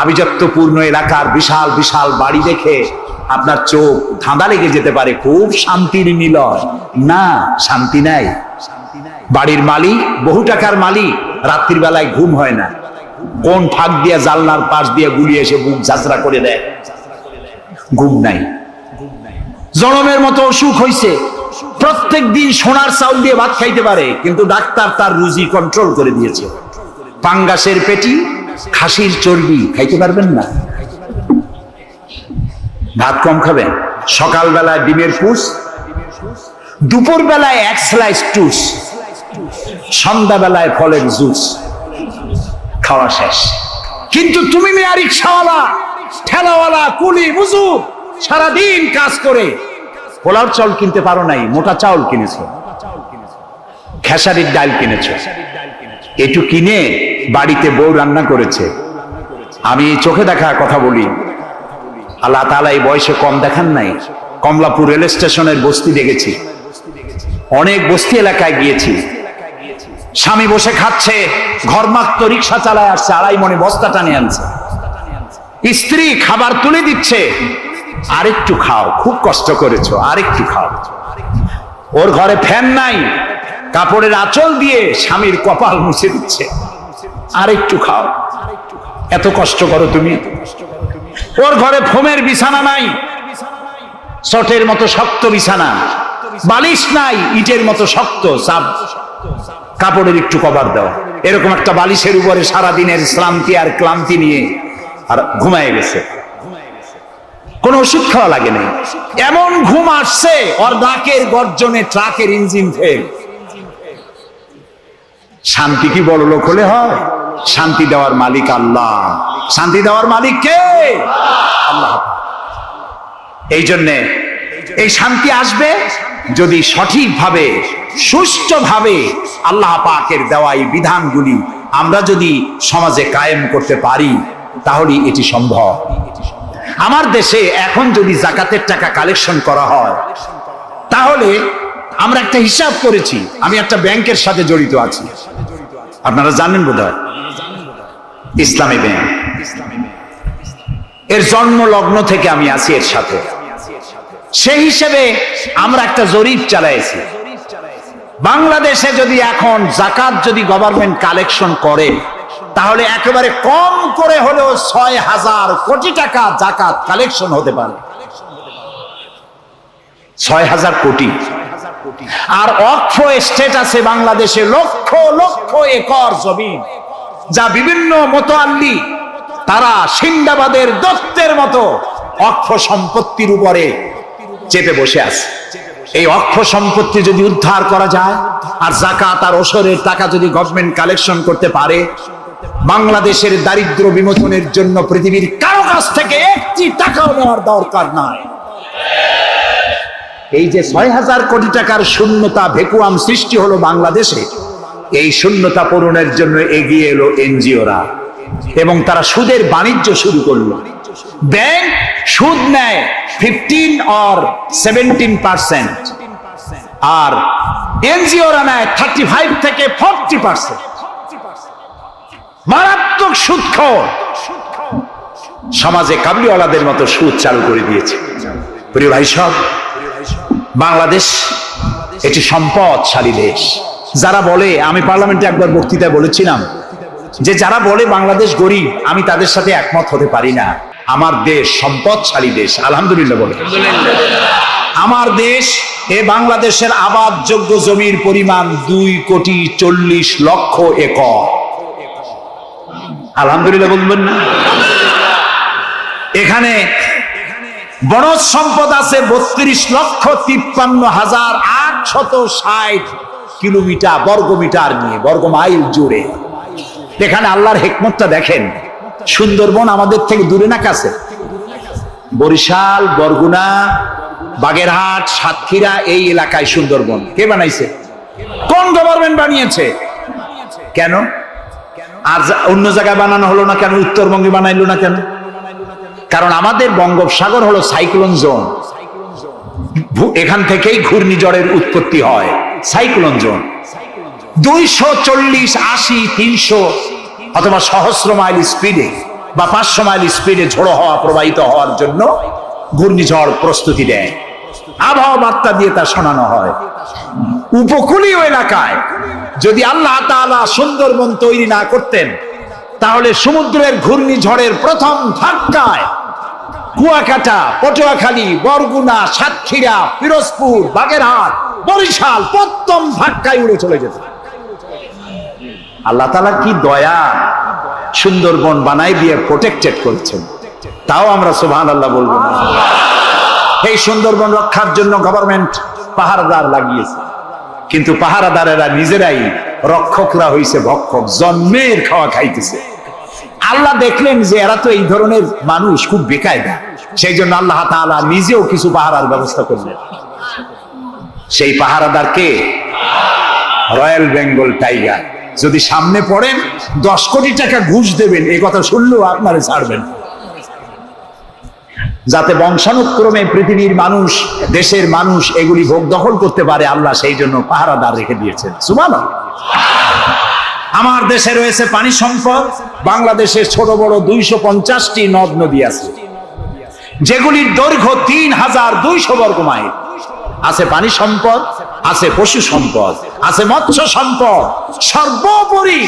আভিজাত্যপূর্ণ এলাকার বিশাল বিশাল বাড়ি দেখে আপনার চোখ ধাঁধা লেগে যেতে পারে, খুব শান্তির নিলয়। না, শান্তি নাই। বাড়ির মালিক, বহু টাকার মালিক, রাত্রির বেলায় ঘুম হয় না। কোন ফাঁক দিয়ে জানলার পাশ দিয়ে গুলি এসে বুক ঝাঁঝরা করে দেয়, ঘুম নাই। জনমের মতো অসুখ হইছে, প্রত্যেক দিন সোনার চাউল দিয়ে ভাত খাইতে পারে, কিন্তু ডাক্তার তার রুজি কন্ট্রোল করে দিয়েছে। পাঙ্গাসের পেটি, খাসির চর্বি খাইতে পারবেন না, ভাত কম খাবেন। সকাল বেলায় ডিমের পুষ, দুপুর বেলায় 1 স্লাইস টুস, সন্ধ্যা বেলায় ফলের জুস, খাওয়া শেষ। কিন্তু তুমি মেয়া রিকশাওয়ালা, ঠেলাওয়ালা, কুলি মজুর, সারাদিন কাজ করে পোলার চাউল কিনতে পারো নাই, মোটা চাউল কিনেছো, খেসারির ডাল কিনেছো। একটু কিনে বাড়িতে বউ রান্না করেছে। আমি চোখে দেখা কথা বলি, আল্লাহ তাআলা এই বয়সে কম দেখান নাই। কমলাপুর রেল স্টেশনের বস্তি দেখেছি, অনেক বস্তি এলাকায় গিয়েছি। স্বামী বসে খাচ্ছে, ঘরমাক্ত রিকশা চালায় আসছে, 2.5 মনে বস্তা টানে আনছে। স্ত্রী খাবার তুলে দিচ্ছে, আরেকটু খাও, খুব কষ্ট করেছো, আরেকটু খাও। ওর ঘরে ফ্যান নাই, কাপড়ের আঁচল দিয়ে স্বামীর কপাল মুছে দিচ্ছে, আরেকটু খাও, এত কষ্ট করো তুমি। ওর ঘরে ফোমের বিছানা নাই, চটের মতো শক্ত বিছানা, বালিশ নাই, ইটের মতো শক্ত, কাপড়ের একটু কভার দাও। এরকম একটা বালিশের উপরে সারাদিনের শ্রান্তি আর ক্লান্তি নিয়ে আর ঘুমায় গেছে। কোন ওষুধ খাওয়া লাগে নাই, এমন ঘুম আসছে ওর নাকের গর্জনে ট্রাকের ইঞ্জিন ফেল। শান্তি কি বড় লোক হলে হয়? শান্তি দেওয়ার মালিক আল্লাহ। শান্তি দেওয়ার মালিক কে? আল্লাহ। এই জন্যে এই শান্তি আসবে যদি সঠিকভাবে, সুষ্ঠুভাবে আল্লাহ পাকের দেওয়া এই বিধানগুলি আমরা যদি সমাজে কায়েম করতে পারি, তাহলে এটি সম্ভব। আমার দেশে এখন যদি যাকাতের টাকা কালেকশন করা হয়, তাহলে আমরা একটা হিসাব করেছি। আমি একটা ব্যাংকের সাথে জড়িত আছি, আপনারা জানেন বোধহয়, ইসলামী ব্যাংক। এর জন্ম লগ্ন থেকে আমি আছি এর সাথে। সেই হিসেবে আমরা একটা জরিপ চালাইছি। বাংলাদেশে যদি এখন যাকাত যদি গভর্নমেন্ট কালেকশন করে, তাহলে একেবারে কম করে হলেও 6,000 কোটি টাকা যাকাত কালেকশন হতে পারে। 6,000 কোটি। আর ওয়াকফ এস্টেট আছে বাংলাদেশে লক্ষ লক্ষ একর জমি, যা বিভিন্ন মোতাল্লি তারা সিন্দাবাদের দত্তের মতো ওয়াকফ সম্পত্তির উপরে চেপে বসে আছে। এই ওয়াকফ সম্পত্তি যদি উদ্ধার করা যায়, আর যাকাত আর ওশরের টাকা যদি গভর্নমেন্ট কালেকশন করতে পারে, বাংলাদেশের দারিদ্র বিমোচনের জন্য পৃথিবীর কারো কাছ থেকে 1টি টাকাও নেওয়ার দরকার নাই। এই যে 6,000 কোটি টাকার শূন্যতা, ভ্যাকুয়াম সৃষ্টি হলো বাংলাদেশে, এই শূন্যতা পূরণের জন্য এগিয়ে এলো এনজিওরা, এবং তারা সুদের বাণিজ্য শুরু করলো। ব্যাংক সুদ নেয় 15 or 17%, আর এনজিওরা নেয় 35 থেকে 40%। মারাত্মক সুদখোর। সমাজে কাবলিওয়ালাদের মতো সুদ চালু করে দিয়েছে। প্রিয় ভাই সব, বাংলাদেশ এটি সম্পদশালী দেশ। যারা বলে, আমি পার্লামেন্টে একবার বক্তৃতায় বলেছিলাম যে যারা বলে বাংলাদেশ গরিব, আমি তাদের সাথে একমত হতে পারি না। আমার দেশ সম্পদশালী দেশ, আলহামদুলিল্লাহ বলে। আমার দেশ এ বাংলাদেশের আবাদযোগ্য জমির পরিমাণ 2,40,00,000 একর। আলহামদুলিল্লাহ বলবেন না? এখানে বনজ সম্পদ আছে 32,53,860 কিলোমিটার বর্গমিটার নিয়ে, বর্গ মাইল জুড়ে। এখানে আল্লাহর হিকমতটা দেখেন। সুন্দরবন আমাদের থেকে দূরে না কাছে? বরিশাল, বরগুনা, বাগেরহাট, সাতক্ষীরা এই এলাকায় সুন্দরবন কে বানাইছে? কোন গভর্নমেন্ট বানিয়েছে? কেন? আর অন্য জায়গায় বানানো হলো না কেন? উত্তরবঙ্গে বানাইলো না কেন? কারণ আমাদের বঙ্গোপসাগর হলো সাইক্লোন জোন। এখান থেকেই ঘূর্ণিঝড়ের উৎপত্তি হয়, সাইক্লোন জোন। 240, 80, 300 অথবা সহস্র মাইল স্পিডে বা 500 মাইল স্পিডে ঝোড়ো হওয়া প্রবাহিত হওয়ার জন্য ঘূর্ণিঝড় প্রস্তুতি দেয়। আবহাওয়া বার্তা দিয়ে তা শোনানো হয়। উপকূলীয় এলাকায় যদি আল্লাহ তাআলা সুন্দরবন তৈরি না করতেন, তাহলে সমুদ্রের ঘূর্ণিঝড়ের প্রথম ধাক্কায় কুয়াকাটা, পটুয়াখালী, বরগুনা, সাতক্ষীরা, পিরোজপুর, বাগেরহাট, বরিশাল প্রথম ধাক্কায় উড়ে চলে যেত। আল্লাহ তাআলা কি দয়া, সুন্দরবন বানাই দিয়ে প্রোটেক্টেড করেছেন। তাও আমরা সুবহানাল্লাহ বলবো না। এই সুন্দরবন রক্ষার জন্য গভর্নমেন্ট পাহারাদার লাগিয়েছে, কিন্তু পাহারাদারেরা নিজেরাই রক্ষকরা হইছে ভক্ষক, জন্মের খাওয়া খাইতেছে। আল্লাহ দেখলেন যে এরা তো এই ধরনের মানুষ খুব বেকায়দা, সেই জন্য আল্লাহ তাআলা নিজেও কিছু পাহারার ব্যবস্থা করলেন। সেই পাহারাদারকে রয়্যাল বেঙ্গল টাইগার। যদি সামনে পড়েন 10 কোটি টাকা ঘুষ দেবেন, এই কথা শুনলেও আপনারা ছাড়বেন, যাতে বংশানুক্রমে পৃথিবীর মানুষ, দেশের মানুষ এগুলি ভোগ দখল করতে পারে। আল্লাহ সেই জন্য পাহারাদার রেখে দিয়েছেন। সুবহানাল্লাহ। আমার দেশে রয়েছে পানি সম্পদ। বাংলাদেশের ছোট বড় 250টি নদ নদী আছে, যেগুলির দৈর্ঘ্য 3,200 বর্গ মাইল। আছে পানি সম্পদ, আছে পশু সম্পদ, আছে মৎস্য সম্পদ, সর্বোপরি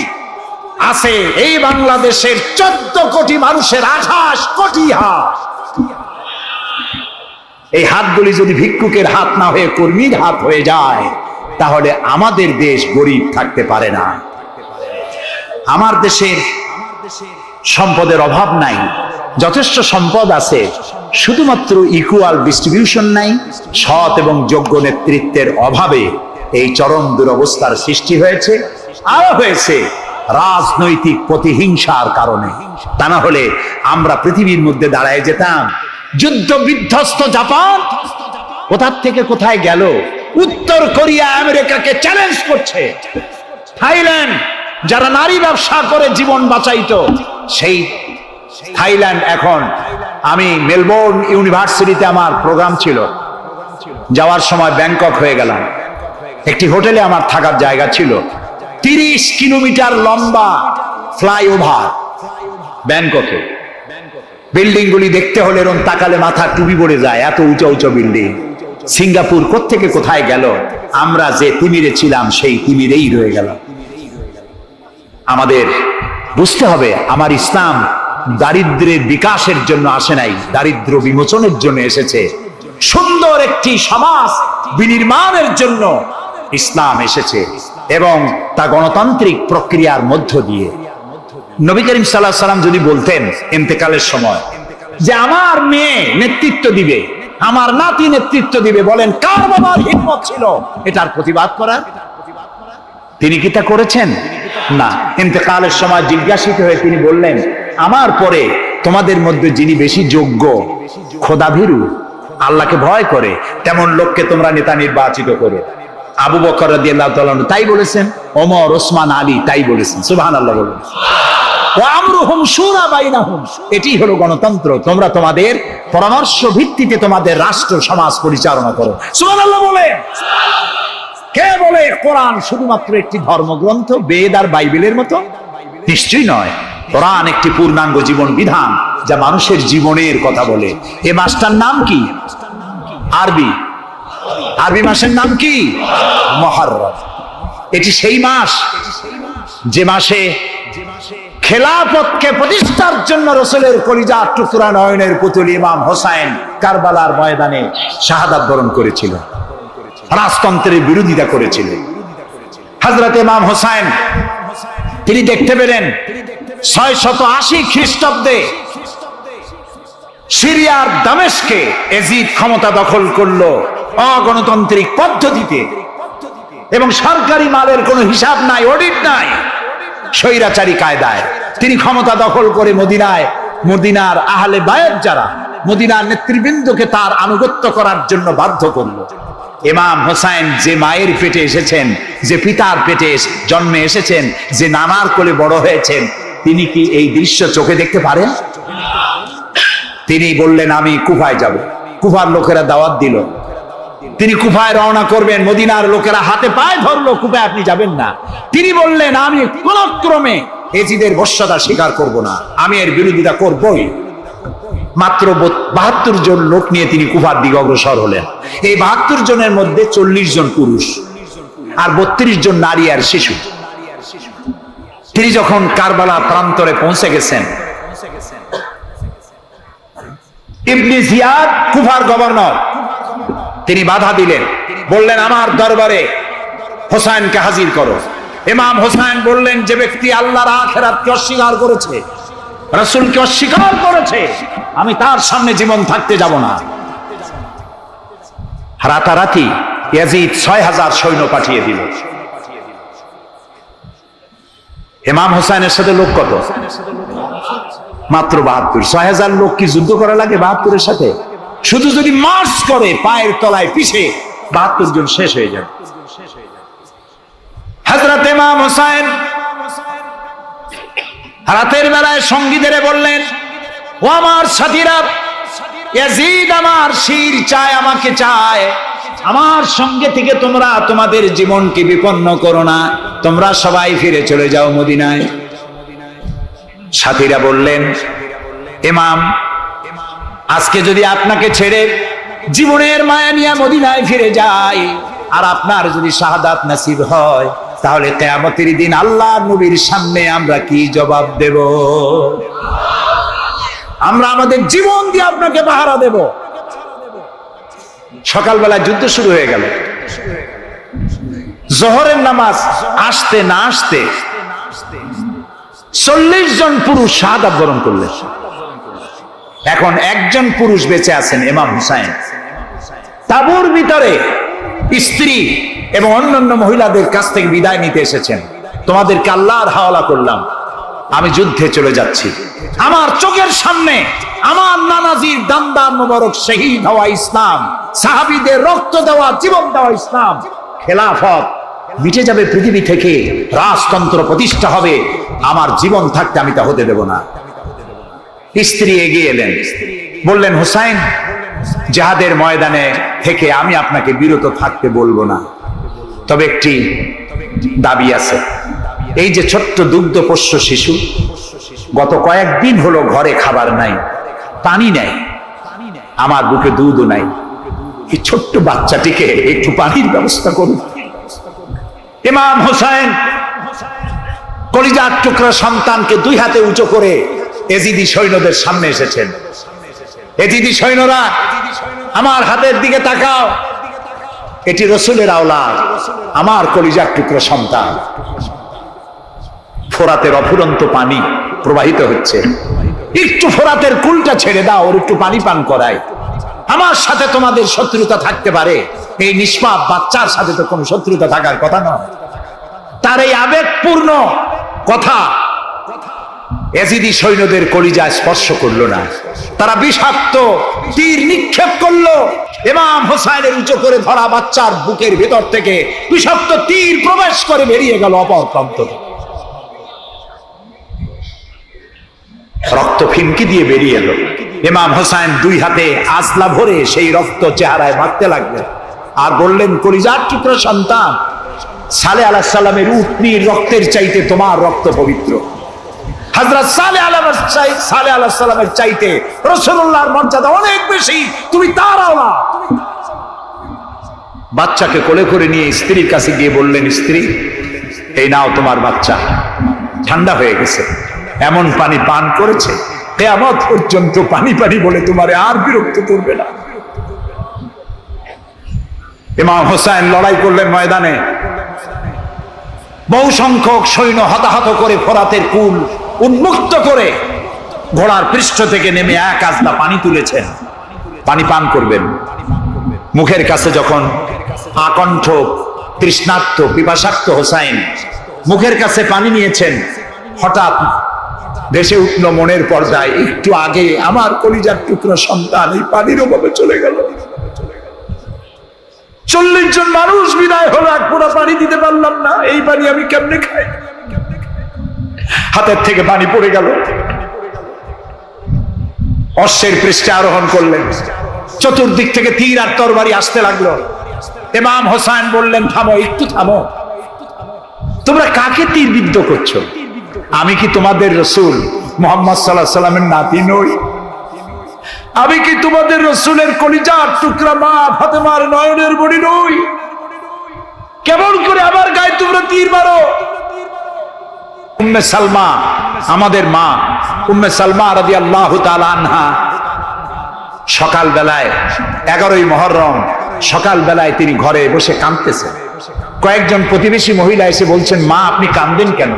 আছে এই বাংলাদেশের 14 কোটি মানুষের 28 কোটি হাত। এই হাতগুলি যদি ভিক্ষুকের হাত না হয়ে কর্মীর হাত হয়ে যায়, তাহলে আমাদের দেশ গরিব থাকতে পারে না। আমার দেশের সম্পদের অভাব নাই, যথেষ্ট সম্পদ আছে, শুধুমাত্র ইকুয়াল ডিস্ট্রিবিউশন নাই। সৎ এবং যোগ্য নেতৃত্বের অভাবে এই চরম দুরবস্থার সৃষ্টি হয়েছে। আরো হয়েছে রাজনৈতিক প্রতিহিংসার কারণে। তা না হলে আমরা পৃথিবীর মধ্যে দাঁড়ায় যেতাম। যুদ্ধ বিধ্বস্ত জাপান কোথার থেকে কোথায় গেল? উত্তর কোরিয়া আমেরিকাকে চ্যালেঞ্জ করছে। থাইল্যান্ড যারা নারী ব্যবসা করে জীবন বাঁচাইতো, সেই থাইল্যান্ড এখন, আমি মেলবোর্ন ইউনিভার্সিটিতে আমার প্রোগ্রাম ছিল, যাওয়ার সময় ব্যাংকক হয়ে গেলাম। একটি হোটেলে আমার থাকার জায়গা ছিল। 30 কিলোমিটার লম্বা ফ্লাইওভার ব্যাংককে। বিল্ডিং গুলি দেখতে হলে এরকম তাকালে মাথা টুপি পড়ে যায়, এত উঁচু উঁচু বিল্ডিং। সিঙ্গাপুর কোত্থেকে কোথায় গেল? আমরা যে তিমিরে ছিলাম সেই তিমিরেই রয়ে গেল। আমাদের বুঝতে হবে, আমার ইসলাম দারিদ্র্যের বিকাশের জন্য আসে নাই, দারিদ্র্য বিমোচনের জন্য এসেছে। সুন্দর একটি সমাজ বিনির্মাণের জন্য ইসলাম এসেছে, এবং তা গণতান্ত্রিক প্রক্রিয়ার মধ্য দিয়ে। নবী করিম সাল্লাল্লাহু আলাইহি ওয়াসাল্লাম যদি বলতেন ইন্তেকালের সময় যে আমার মেয়ে নেতৃত্ব দিবে, আমার নাতি নেতৃত্ব দিবে, বলেন কার বাবার হিম্মত ছিল এটার প্রতিবাদ করার? তিনি কি তা করেছেন? না। ইন্তেকালের সময় জিজ্ঞাসিত হয়ে তিনি বললেন, আমার পরে তোমাদের মধ্যে যিনি বেশি যোগ্য, খোদাভীরু, আল্লাহকে ভয় করে, তেমন লোককে তোমরা নেতা নির্বাচিত করো। আবু বকর রাদিয়াল্লাহু তাআলা তাই বলেছেন, ওমর, ওসমান, আলী তাই বলেছেন। সুবহানাল্লাহ বলুন। ওয়া আমরুহুম শুরা বাইনাহুম, এটি হলো গণতন্ত্র। তোমরা তোমাদের পরামর্শ ভিত্তিতে তোমাদের রাষ্ট্র সমাজ পরিচালনা করো। সুবহানাল্লাহ বলে। কে বলে কোরআন শুধুমাত্র একটি ধর্মগ্রন্থ, বেদ আর বাইবেলের মতো? নিশ্চয়ই নয়। কোরআন একটি পূর্ণাঙ্গ জীবন বিধান, যা মানুষের জীবনের কথা বলে। এ মাসটার নাম কি? আরবি। আরবি মাসের নাম কি? মুহররম। এটি সেই মাস যে মাসে খেলাফতকে প্রতিষ্ঠার জন্য রাসূলের কলিজার টুকরা নয়নের পুতুল ইমাম হোসেন কারবালার ময়দানে শাহাদাত বরণ করেছিল, রাজতন্ত্রের বিরোধিতা করেছিল। হযরত ইমাম হোসেন তিনি দেখতে পেলেন 680 খ্রিস্টাব্দে সিরিয়ার দামেস্কে এজিদ ক্ষমতা দখল করলো অগণতান্ত্রিক পদ্ধতিতে, এবং সরকারি মালের কোনো হিসাব নাই, অডিট নাই, স্বৈরাচারী কায়দায় তিনি ক্ষমতা দখল করে মদিনার আহলে বায়াত যারা মদিনার নেতৃবৃন্দকে তার আনুগত্য করার জন্য বাধ্য করল। ইমাম হোসেন যে মায়ের পেটে এসেছেন, যে পিতার পেটে জন্মে এসেছেন, যে নানার কোলে বড় হয়েছেন, তিনি কি এই দৃশ্য চোখে দেখতে পারেন? তিনি বললেন আমি কুফায় যাব। কুফার লোকেরা দাওয়াত দিল, তিনি কুফায় রওনা করবেন। মদিনার লোকেরা হাতে পায়ে ধরলো, কুফায় আপনি যাবেন না। তিনি বললেন আমি কোন ক্রমে এজিদের বশ্যতা স্বীকার করব না, আমি এর বিরোধিতা করবই। মাত্র 72 জন লোক নিয়ে তিনি কুফার দিকে অগ্রসর হলেন। এই 72 জনের মধ্যে 40 জন পুরুষ আর 32 জন নারী আর শিশু। তিনি যখন কারবালা প্রান্তরে পৌঁছে গেছেন, ইবনে জিয়াদ কুফার গভর্নর, তিনি বাধা দিলেন, বললেন আমার দরবারে হোসেনকে হাজির করো। ইমাম হোসেন বললেন যে ব্যক্তি আল্লাহর আখিরাতকে অস্বীকার করেছে, রাসূলকে অস্বীকার করেছে, আমি তার সামনে জীবন থাকতে যাব না। রাতারাতি ইয়াজিদ 6000 সৈন্য পাঠিয়ে দিল। ইমাম হোসেনের সাথে লোক কত? মাত্র 72। 6000 লোক কি যুদ্ধ করা লাগে 72-এর সাথে? শুধু যদি মার্চ করে পায়ের তলায় পিছে 72 জন শেষ হয়ে যাবে। হযরত ইমাম হোসেন রাতের বেলায় সঙ্গীদের বললেন, ও আমার সাথীরা, ইয়াজিদ আমার শির চায়, আমাকে চায়, আমার সঙ্গে থেকে তোমরা তোমাদের জীবনকে বিপন্ন করো না, তোমরা সবাই ফিরে চলে যাও মদিনায়। সাথীরা বললেন, ইমাম আজকে যদি আপনাকে ছেড়ে জীবনের মায়া নিয়ে মদিনায় ফিরে যাই আর আপনার যদি শাহাদাত নসিব হয়, তাহলে কিয়ামতের দিন আল্লাহ নবীর সামনে আমরা কি জবাব দেব? আমরা আমাদের জীবন দিয়ে আপনাকে পাহারা দেব। সকালবেলা যুদ্ধ শুরু হয়ে গেল। জোহরের নামাজ আসতে না আসতে 40 জন পুরুষ শাহাদাত বরণ করলেন। এখন একজন পুরুষ বেঁচে আছেন, ইমাম হুসাইন। তাঁবুর ভিতরে স্ত্রী এবং অন্যান্য মহিলাদের কাছ থেকে বিদায় নিতে এসেছেন। তোমাদেরকে আল্লাহর হাওয়ালা করলাম, আমি যুদ্ধে চলে যাচ্ছি। আমার চোখের সামনে আমার নানাজির দান্দার মোবারক শহীদ হওয়া ইসলাম, সাহাবীদের রক্ত দেওয়া, জীবন দেওয়া ইসলাম, খেলাফত মিটে যাবে পৃথিবী থেকে, রাজতন্ত্র প্রতিষ্ঠা হবে, আমার জীবন থাকতে আমি তা হতে দেব না। স্ত্রী এগিয়ে এলেন, বললেন হুসাইন, জিহাদের ময়দানে থেকে আমি আপনাকে বিরত থাকতে বলবো না, তবে একটি দাবি আছে। এই যে ছোট্ট দুগ্ধপোষ্য শিশু, গত কয়েকদিন হলো ঘরে খাবার নাই, পানি নাই, আমার বুকে দুধও নাই, এই ছোট্ট বাচ্চাটিকে একটু পানির ব্যবস্থা করুন। ইমাম হুসাইন কলিজার টুকরা সন্তানকে 2 হাতে উঁচু করে এজিদি সৈন্যদের সামনে এসেছেন। এজিদি সৈন্যরা, আমার হাতের দিকে তাকাও, এটি রাসূলের আওলাদ, আমার কলিজার টুকরা সন্তান। ফোরাতের অফুরন্ত পানি প্রবাহিত হচ্ছে, একটু ফোরাতের কুলটা ছেড়ে দাও, ওর একটু পানি পান করাই। আমার সাথে তোমাদের শত্রুতা থাকতে পারে, এই নিষ্পাপ বাচ্চার সাথে তো কোনো শত্রুতা থাকার কথা নয়। তার এই আবেগপূর্ণ কথা এজিদি সৈন্যদের কলিজায় স্পর্শ করলো না। তারা বিষাক্ত তীর নিক্ষেপ করলো। ইমাম হোসেনের উঁচু করে ধরা বাচ্চার বুকের ভেতর থেকে বিষাক্ত তীর প্রবেশ করে বেরিয়ে গেল অপর প্রান্ত, রক্ত ফিনকি দিয়ে বেরিয়ে এলো। ইমাম হোসেন 2 হাতে আজলা ভরে সেই রক্ত চেহারায় মাখতে লাগলেন আর বললেন, কলিজার টুকরা সন্তান, সালেহ আলাইহিস সালামের উটনির রক্তের চাইতে তোমার রক্ত পবিত্র। হযরত সালেহ আলাইহিস সালামের চাইতে রাসূলুল্লাহর মর্যাদা অনেক বেশি, তুমি তার আওলাদ। বাচ্চাকে কোলে করে নিয়ে স্ত্রীর কাছে গিয়ে বললেন, স্ত্রী, এই নাও তোমার বাচ্চা, ঠান্ডা হয়ে গেছে, এমন পানি পান করেছে কিয়ামত পর্যন্ত পানি পানি বলে তোমারে আর বিরক্ত করবে না। ইমাম হোসেন লড়াই করলেন ময়দানে, বহু সংখ্যক সৈন্য হতাহত করে ফোরাতের কুল উন্মুক্ত করে ঘোড়ার পৃষ্ঠ থেকে নেমে এক আজলা পানি তুলেছেন, পানি পান করবেন। মুখের কাছে যখন আকণ্ঠ তৃষ্ণার্ত পিপাসার্ত হোসাইন মুখের কাছে পানি নিয়েছেন, হঠাৎ ভেসে উঠল মনের পর্দায়, একটু আগে আমার কলিজার টুকরা সন্তান এই পানির অভাবে চলে গেল। 40 জন মানুষ বিদায় হলো, এক ফোঁটা পানি দিতে পারলাম না, এই পানি আমি কেমনে খাই? হাতের থেকে পানি পড়ে গেল। অশ্বের পৃষ্ঠে আরোহণ করলেন, চতুর্দিক থেকে তীর আর তরবারি আসতে লাগলো। ইমাম হোসেন বললেন, থামো, একটু থামো, তোমরা কাকে তীর বিদ্ধ করছো? আমি কি তোমাদের রসুল মুহাম্মদ সাল্লাল্লাহু আলাইহি সাল্লামের নাতি নই? আমি কি তোমাদের রসুলের কলিজার টুকরা মা ফাতেমার নয়নের মণি নই? কেমন করে আমার গায়ে তোমরা তীর মারো? উম্মে সালমা, আমাদের মা উম্মে সালমা রাদিয়াল্লাহু তাআলা আনহা, সকাল বেলায় 11ই মুহররম সকাল বেলায় তিনি ঘরে বসে কাঁদতেছেন। কয়েকজন প্রতিবেশী মহিলা এসে বলছেন, মা আপনি কাঁদেন কেন?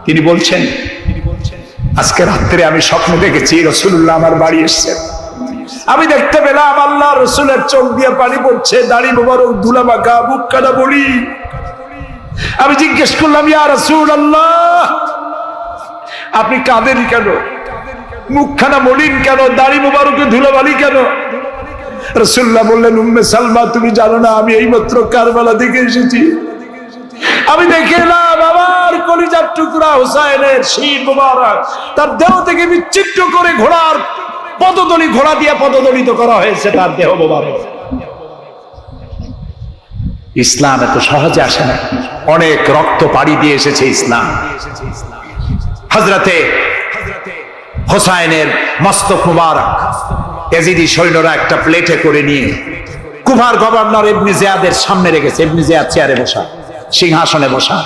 তিনি বলছেন, আজকে রাত্রে আমি স্বপ্ন দেখেছি রাসূলুল্লাহ আমার বাড়ি এসেছেন। আমি দেখতে পেলাম আল্লাহ রসুলের চোখ দিয়ে পানি পড়ছে, দাড়ি মোবারক ধুলা মাখা, বুক কাটা বলি। আমি জিজ্ঞেস করলাম, ইয়া রাসূলুল্লাহ আপনি কাঁদেন কেন? মুখখানা মলিন কেন? দাড়ি মোবারকে ধুলাবালি কেন? রাসূলুল্লাহ বললেন, উম্মে সালমা তুমি জানো না আমি এইমাত্র কারবালা থেকে এসেছি। আমি দেখে এলাম আমার কলিজার টুকরা হুসাইনের শির মোবারক তার দেহ থেকে বিচ্ছিন্ন করে ঘোড়ার পদতলি, ঘোড়া দিয়ে পদদলিত করা হয়েছে তার দেহ মোবারক। ইসলাম এত সহজে আসে না, অনেক রক্ত পাড়ি দিয়ে এসেছে ইসলাম। হযরতে হোসাইনের মস্তক মুবারক ইয়াজিদি সৈন্যরা একটা প্লেটে করে নিয়ে কুফার গভর্নর ইবনে জিয়াদের সামনে রেখেছে। ইবনে জিয়াদ চেয়ারে বসা, সিংহাসনে বসা,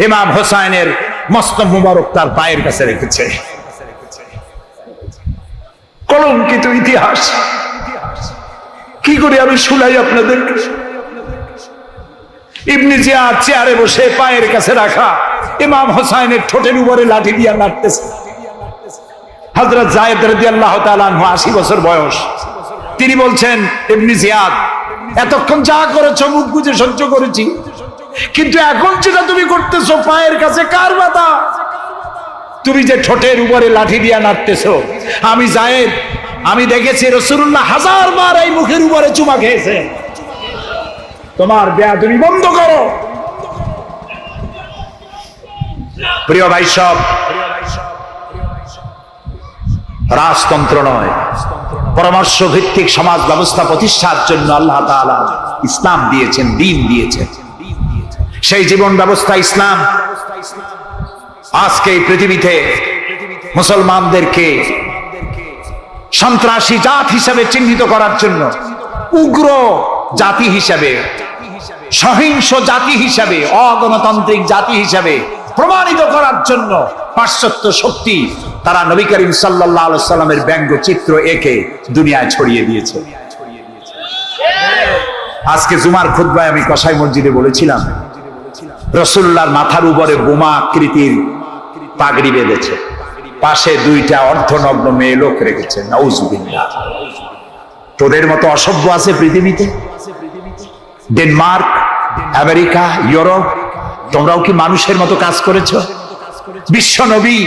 ইমাম হোসাইনের মস্তক মুবারক তার পায়ের কাছে রেখেছে। কলঙ্কিত ইতিহাস, কি করে আমি শুনাই আপনাদেরকে? ইবনে জিয়াদ চেয়ারে বসে পায়ের কাছে রাখা ইমাম হোসাইনের ঠোঁটের উপরে লাঠি দিয়ে নাড়তেছে। হযরত যায়েদ রাদিয়াল্লাহু তাআলা আনহু 80 বছর বয়স, তিনি বলছেন, ইবনে জিয়াদ এতক্ষণ যা করেছো মুখ বুজে সহ্য করেছি, কিন্তু এখন যেটা তুমি করতেছো পায়ের কাছে কার বাধা? তুমি যে ঠোঁটের উপরে লাঠি দিয়া নাড়তেছো, আমি যায়েদ আমি দেখেছি রাসূলুল্লাহ 1000 বার এই মুখের উপরে চুমা খেয়েছে। তোমার বেয়াদবি বন্ধ করো। প্রিয় ভাই সব, রাজতন্ত্র নয়, পরামর্শ ভিত্তিক সমাজ ব্যবস্থা প্রতিষ্ঠার জন্য আল্লাহ তাআলা ইসলাম দিয়েছেন, দ্বীন দিয়েছেন। সেই জীবন ব্যবস্থা ইসলাম আজকে এই পৃথিবীতে মুসলমানদেরকে সন্ত্রাসী জাত হিসেবে চিহ্নিত করার জন্য, উগ্র জাতি হিসেবে, সহিংস জাতি হিসেবে, অগণতান্ত্রিক জাতি হিসেবে প্রমাণিত করার জন্য পাশ্চাত্য শক্তি তারা নবী করিম সাল্লাল্লাহু আলাইহি সাল্লামের ব্যঙ্গচিত্র এঁকে দুনিয়ায় ছড়িয়ে দিয়েছে। আজকে জুমার খুতবায় আমি কসাই মসজিদে বলেছিলাম, রাসূলুল্লাহর মাথার উপরে বোমা আকৃতির পাগড়ি বেঁধেছে, পাশে 2টা অর্ধনগ্ন মেয়ে লোক রেখেছে। নাউজুবিল্লাহ। তোদের মতো অসভ্য আছে পৃথিবীতে? ডেনমার্ক, আমেরিকা, ইউরোপ, তোমরাও কি মানুষের মতো কাজ করেছো? বিশ্ব নবী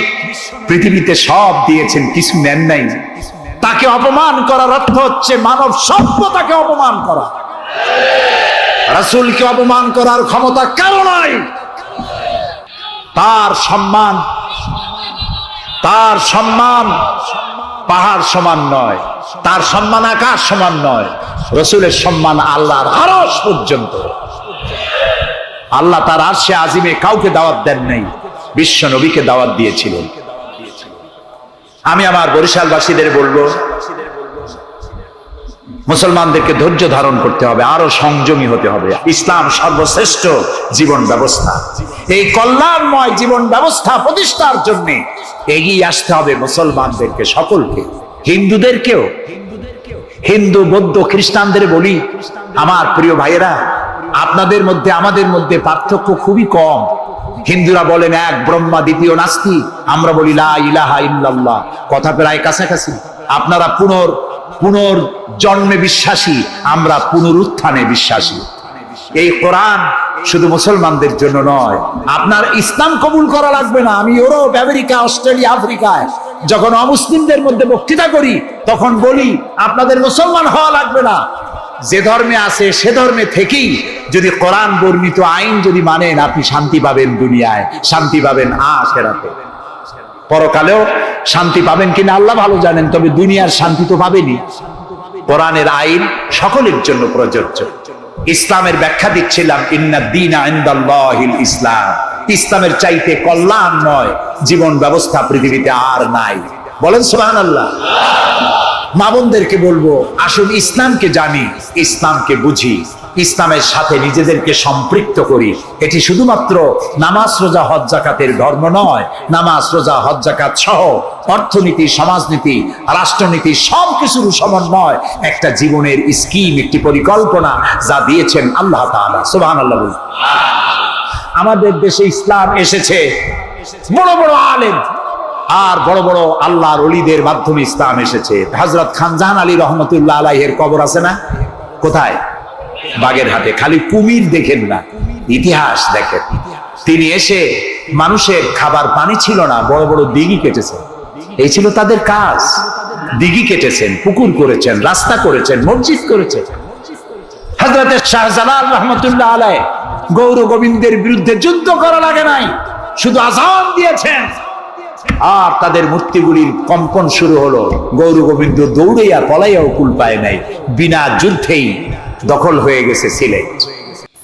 পৃথিবীতে সব দিয়েছেন, কিছু নেন নাই। তাকে অপমান করার অর্থ হচ্ছে মানব সভ্যতাকে অপমান করা। রাসূলকে অপমান করার ক্ষমতা কারো নাই। তার সম্মান পাহাড় সমান নয়, তার সম্মান আকাশ সমান নয়। রাসূলের সম্মান আল্লাহর আরশ পর্যন্ত। আল্লাহ তার আরশে আজিমে কাউকে দাওয়াত দেন নাই, বিশ্ব নবীকে দাওয়াত দিয়েছিলেন। আমি আমার বরিশালবাসীদের বলবো, মুসলমানদেরকে ধৈর্য ধারণ করতে হবে, আরো সংযমী হতে হবে। ইসলাম সর্বশ্রেষ্ঠ জীবন ব্যবস্থা। এই কল্যাণময় জীবন ব্যবস্থা প্রতিষ্ঠার জন্য এগিয়ে আসতে হবে মুসলমানদেরকে, সকলকে, হিন্দুদেরকেও। হিন্দু, বৌদ্ধ, খ্রিস্টানদের বলি, আমার প্রিয় ভাইয়েরা, আপনাদের মধ্যে আমাদের মধ্যে পার্থক্য খুবই কম। হিন্দুরা বলেন এক ব্রহ্মা, দ্বিতীয় নাস্তি, আমরা বলি লা ইলাহা ইল্লাল্লাহ, কথা প্রায় কাছাকাছি। আপনারা পুনর্জন্মে বিশ্বাসী, আমরা পুনরুত্থানে বিশ্বাসী। এই কোরআন শুধু মুসলমানদের জন্য নয়। আপনার ইসলাম কবুল করা লাগবে না। আমি ইউরোপ, আমেরিকা, অস্ট্রেলিয়া, আফ্রিকায় যখন অমুসলিমদের মধ্যে বক্তৃতা করি তখন বলি আপনাদের মুসলমান হওয়া লাগবে না। যে ধর্মে আছে সে ধর্মে থেকেই যদি কোরআন বর্ণিত আইন যদি মানেন, আপনি শান্তি পাবেন, দুনিয়ায় শান্তি পাবেন, আখিরাতে। পরকালেও শান্তি পাবেন কিনা আল্লাহ ভালো জানেন, তবে দুনিয়ার শান্তি তো পাবেনই। কোরআনের আইন সকলের জন্য প্রযোজ্য। ইসলামের ব্যাখ্যা দিচ্ছিলাম, ইন্নাদ-দীনা ইনদাল্লাহিল ইসলাম। ইসলামের চাইতে কল্যাণময় জীবন ব্যবস্থা পৃথিবীতে আর নাই। বলেন সুবহানাল্লাহ। মা বোনদেরকে বলবো, আসুন ইসলামকে জানি, ইসলামকে বুঝি, ইসলামের সাথে নিজেদেরকে সম্পৃক্ত করি। এটি শুধুমাত্র নামাজ, রোজা, হজ, যাকাতের ধর্ম নয়। নামাজ, রোজা, হজ, যাকাত সহ অর্থনীতি, সমাজনীতি, রাষ্ট্রনীতি সবকিছুর সমন্বয় একটা জীবনের স্কিম, একটি পরিকল্পনা যা দিয়েছেন আল্লাহ তাআলা। সুবহানাল্লাহ। আমাদের দেশে ইসলাম এসেছে বড় বড় আলেম আর বড় বড় আল্লাহর ওলিদের মাধ্যমে ইসলাম এসেছে। হযরত খানজাহান আলী রহমতুল্লাহ আলাইহির কবর আছে না? কোথায়? বাগেরহাটে। খালি কুমির দেখেন না, ইতিহাস দেখেন। তিনি এসে, মানুষের খাবার পানি ছিল না, বড় বড় দিঘি কেটেছেন। এই ছিল তাদের কাজ। দিঘি কেটেছেন, পুকুর করেছেন, রাস্তা করেছেন, মসজিদ করেছেন। হযরত শাহজালাল রহমতুল্লাহ আলাইহি গৌর গোবিন্দের বিরুদ্ধে যুদ্ধ করা লাগে নাই, শুধু আযান দিয়েছেন আর তাদের মূর্তিগুলির কম্পন শুরু হলো। গৌর গোবিন্দ দৌড়াইয়া পলাইয়াও কুল পায় নাই, বিনা যুদ্ধেই দখল হয়ে গেছে সিলেট।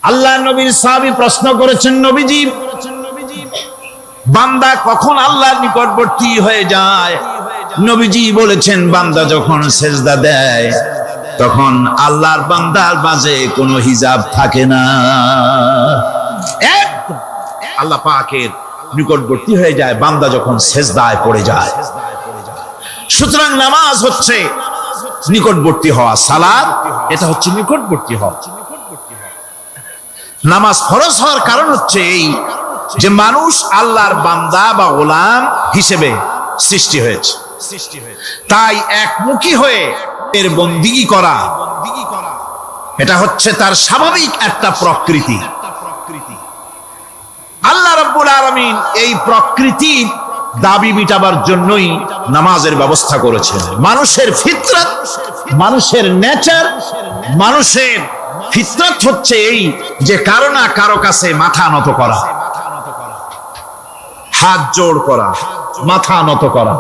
আল্লাহ নবীর সাহাবী প্রশ্ন করেছেন, নবীজি, বান্দা কখন আল্লাহর নিকটবর্তী হয়ে যায়? নবীজি বলেছেন, বান্দা যখন সেজদা দেয় তখন আল্লাহর বান্দার মাঝে কোনো হিজাব থাকে না, একদম আল্লাহ পাকের নিকটবর্তী হয়ে যায় বান্দা যখন সেজদায় পড়ে যায়। সুতরাং নামাজ হচ্ছে নিকটবর্তী হওয়া, সালাত এটা হচ্ছে নিকটবর্তী হওয়া। নামাজ ফরজ হওয়ার কারণ হচ্ছে এই যে মানুষ আল্লাহর বান্দা বা গোলাম হিসেবে সৃষ্টি হয়েছে, তাই একমুখী হয়ে এর বন্দিগি করা এটা হচ্ছে তার স্বাভাবিক একটা প্রকৃতি। আল্লাহ রাব্বুল আলামিন এই প্রকৃতির দাবি মিটাবার জন্যই নামাজের ব্যবস্থা করেছেন। মানুষের ফিতরত, মানুষের নেচার, মানুষের ফিতরত হচ্ছে এই যে কারো না কারো কাছে মাথা নত করা, হাত জোড় করা, মাথা নত করা,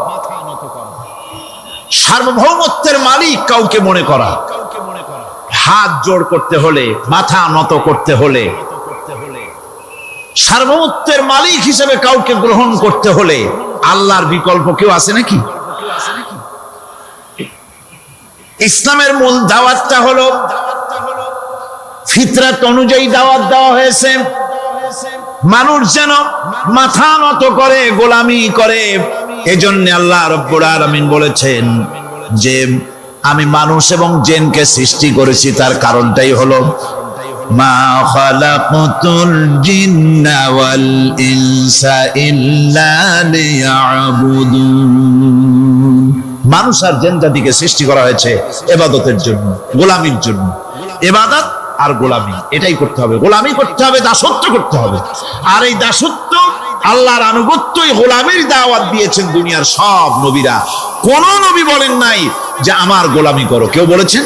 সার্বভৌমত্বের মালিক কাউকে মনে করা। হাত জোড় করতে হলে, মাথা নত করতে হলে, সার্বভৌমত্বের মালিক হিসেবে কাউকে গ্রহণ করতে হলে আল্লাহর বিকল্প কেউ আছে নাকি? ইসলামের মূল দাওয়াতটা হলো ফিতরাত অনুযায়ী দাওয়াত দেওয়া হয়েছে। মানুষ যেন মাথা নত করে, গোলামি করে। এজন্য আল্লাহ রাব্বুল আলামিন বলেছেন যে আমি মানুষ এবং জিনকে সৃষ্টি করেছি, তার কারণটাই হলো মা খালাকতুল জিন্না ওয়াল ইনসা ইল্লা লিয়াবুদুন। মানুষ আর জিন জাতিকে সৃষ্টি করা হয়েছে ইবাদতের জন্য, গোলামির জন্য। ইবাদত আর গোলামি এটাই করতে হবে। গোলামি করতে হবে, দাসত্ব করতে হবে। আর এই দাসত্ব, আল্লাহর আনুগত্যই গোলামির দাওয়াত দিয়েছেন দুনিয়ার সব নবীরা। কোন নবী বলেন নাই যে আমার গোলামি করো। কেউ বলেছেন?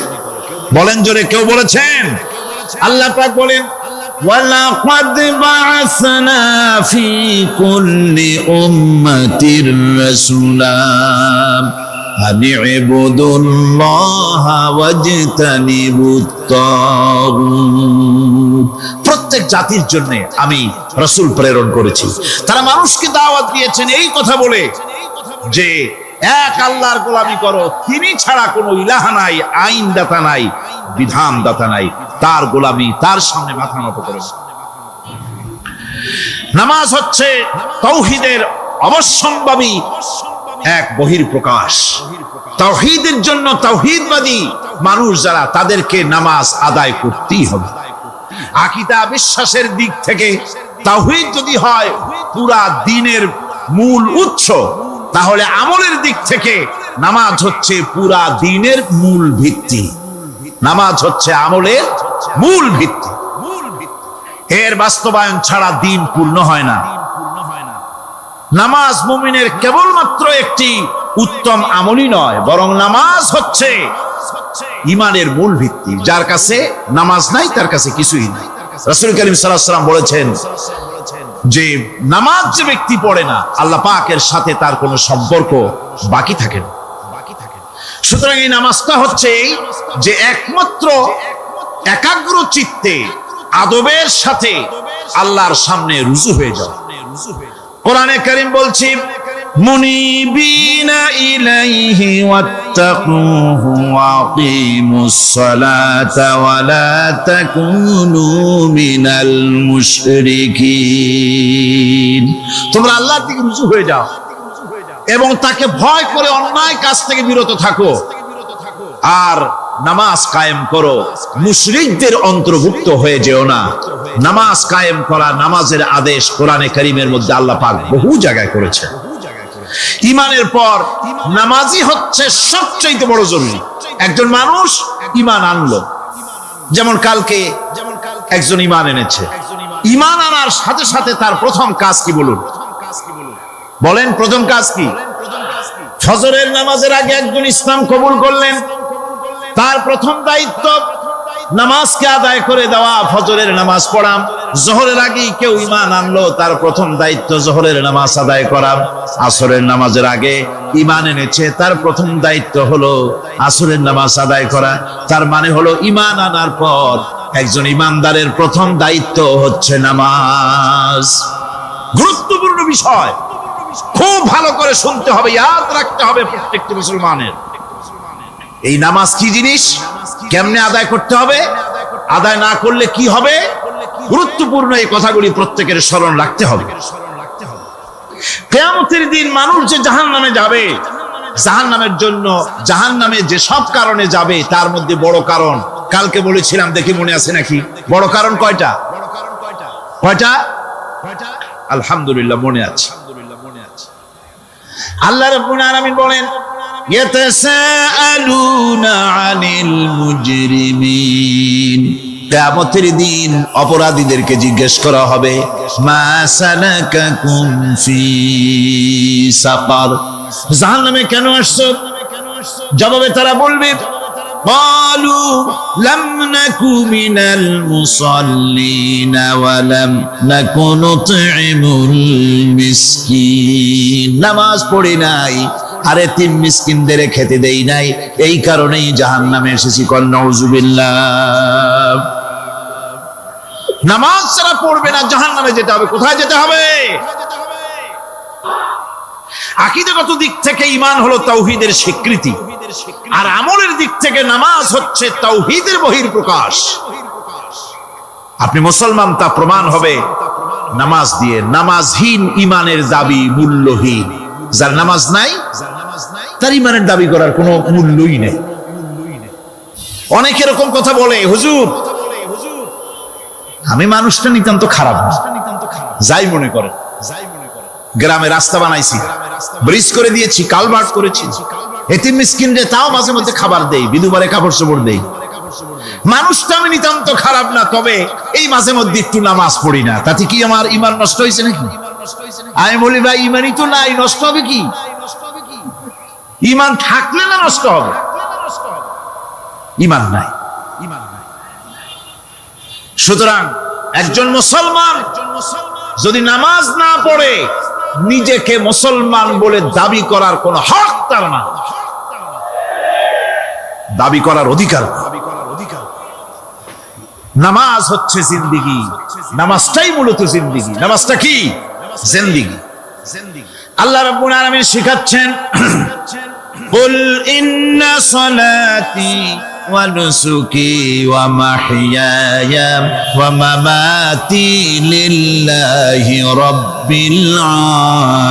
বলেন জোরে, কেউ বলেছেন? আল্লাহ পাক বলেন, ওয়ালাকাদ বা'আসনা ফি কুল্লি উম্মাতির রাসূলা আন ইবুদুল্লাহা ওয়াজতানিবুত তাগুত। প্রত্যেক জাতির জন্য আমি রাসূল প্রেরণ করেছি। তারা মানুষকে দাওয়াত দিয়েছেন এই কথা বলে যে এক আল্লাহর গোলামি করো, তিনি ছাড়া কোনো ইলাহা নাই, আইনদাতা নাই, বিধানদাতা নাই, তার গোলামি, তার সামনে মাথা নত করো। নামাজ হচ্ছে তাওহীদের অবশ্যম্ভাবী এক বহির্প্রকাশ। তাওহীদের জন্য তাওহীদবাদী মানুষ যারা, তাদেরকে নামাজ আদায় করতেই হবে। আকীদা বিশ্বাসের দিক থেকে তাওহীদ যদি হয় পুরা দ্বীনের মূল উৎস, তাহলে আমলের দিক থেকে নামাজ হচ্ছে পুরা দ্বীনের মূল ভিত্তি। নামাজ হচ্ছে আমলের মূল ভিত্তি। এর বাস্তবায়ন ছাড়া দ্বীন পূর্ণ হয় না। নামাজ মুমিনের কেবলমাত্র একটি উত্তম আমলই নয়, বরং নামাজ হচ্ছে ঈমানের মূল ভিত্তি। যার কাছে নামাজ নাই তার কাছে কিছুই নাই। রাসূল করিম সাল্লাল্লাহু আলাইহি ওয়াসাল্লাম বলেছেন যে নামাজ যে ব্যক্তি পড়ে না, আল্লাহ পাকের সাথে তার কোনো সম্পর্ক বাকি থাকে না। সুতরাং এই নামাজটা হচ্ছে যে একমাত্র একাগ্র চিত্তে আদবের সাথে আল্লাহর সামনে রুজু হয়ে যাও। কোরআনে কারীম বলছি, মুনিবিনা ইলাইহি ওয়াত্তাকুহু ওয়া আকিমুস সালাতা ওয়া লা তাকুনু মিনাল মুশরিকিন। তোমরা আল্লাহর দিকে রুজু হয়ে যাও এবং তাকে ভয় করে অন্যায় কাজ থেকে বিরত থাকো, আর নামাজ কায়েম করো, মুশরিকদের অন্তর্ভুক্ত হয়ে যেও না। নামাজ কায়েম করা, নামাজের আদেশ কোরআনে কারীমের মধ্যে আল্লাহ পাক বহু জায়গায় করেছে। ঈমানের পর নামাজই হচ্ছে সবচেয়ে বড় জরুরি। একজন মানুষ ঈমান আনলো, যেমন কালকে একজন ঈমান এনেছে, ঈমান আনার সাথে সাথে তার প্রথম কাজ কি বলুন? বলেন প্রথম কাজ কি? ফজরের নামাজের আগে একজন ইসলাম কবুল করলেন, তার প্রথম দায়িত্ব নামাজকে আদায় করে দেওয়া, ফজরের নামাজ পড়া। জোহরের আগে কেউ ঈমান আনলো, তার প্রথম দায়িত্ব জোহরের নামাজ আদায় করা। আসরের নামাজের আগে ঈমান এনেছে, তার প্রথম দায়িত্ব হলো আসরের নামাজ আদায় করা। তার মানে হলো ঈমান আনার পর একজন ঈমানদারের প্রথম দায়িত্ব হচ্ছে নামাজ। গুরুত্বপূর্ণ বিষয়, খুব ভালো করে শুনতে হবে, ইয়াদ রাখতে হবে প্রত্যেকটি মুসলমানের। এই নামাজ কি জিনিস, কেমনে আদায় করতে হবে, আদায় না করলে কি হবে, গুরুত্বপূর্ণ এই কথাগুলি প্রত্যেকের স্মরণ রাখতে হবে। কিয়ামতের দিন মানুষ যে জাহান্নামে যাবে, জাহান্নামের জন্য, জাহান্নামে যে সব কারণে যাবে তার মধ্যে বড় কারণ কালকে বলেছিলাম, দেখি মনে আছে নাকি? বড় কারণ কয়টা? কয়টা? আলহামদুলিল্লাহ মনে আছে। আল্লাহ রাব্বুল আলামিন বলেন, ইয়াতাসাআলুনা আনিল মুজরিমিন। কিয়ামতের দিন অপরাধীদেরকে জিজ্ঞেস করা হবে, মা সালাকাকুম ফি সাকার, জাহান্নামে কেন আসছো? জবাবে তারা বলবে, ক্বালু লাম নাকু মিনাল মুসাল্লিনা ওয়া লাম নাকু নুতঈমুল মিসকিন। নামাজ পড়ি নাই, আর এতিম মিসকিনদের খেতে দেই নাই, এই কারণেই জাহান্নামে এসেছি। কল নাউযুবিল্লাহ। নামাজ যারা পড়বে না জাহান্নামে যেতে হবে। কোথায় যেতে হবে? আকীদাগত দিক থেকে ঈমান হলো তাওহীদের স্বীকৃতি, আর আমলের দিক থেকে নামাজ হচ্ছে তাওহীদের বহির্প্রকাশ। আপনি মুসলমান তা প্রমাণ হবে নামাজ দিয়ে। নামাজহীন ঈমানের দাবি মূল্যহীন। যার নামাজ নাই তার ঈমানের দাবি করার কোনো মূল্যই নেই। অনেক এরকম কথা বলে, হুজুর আমি মানুষটা নিতান্ত খারাপ না, যাই মনে করে। গ্রামে রাস্তা বানাইছি, ব্রিজ করে দিয়েছি, কালভার্ট করেছি, এতিম মিসকিনরে তাও মাঝে মধ্যে খাবার দেই, বিধবারে কাপড় চোপড় দেই। মানুষটা আমি নিতান্ত খারাপ না, তবে এই মাঝে মধ্যে একটু নামাজ পড়ি না, তাতে কি আমার ঈমান নষ্ট হয়েছে নাকি? আমি বলি ভাই ঈমানই তো নাই, নষ্ট হবে কি? ঈমান থাকলে না নষ্ট হবে? ঈমান নাই। সুতরাং একজন মুসলমান যদি নামাজ না পড়ে, নিজেকে মুসলমান বলে দাবি করার কোনো হক তার না, দাবি করার অধিকার। নামাজ হচ্ছে জিন্দেগি, নামাজটাই মূলত জিন্দেগি। নামাজটা কি? জিন্দেগি। আল্লাহ রাব্বুল আলামিন শিখাচ্ছেন কুল ইন্না সালাতি ওয়া নুসুকি ওয়া মাহইয়ায়া ওয়া মামাতি লিল্লাহি রাব্বিল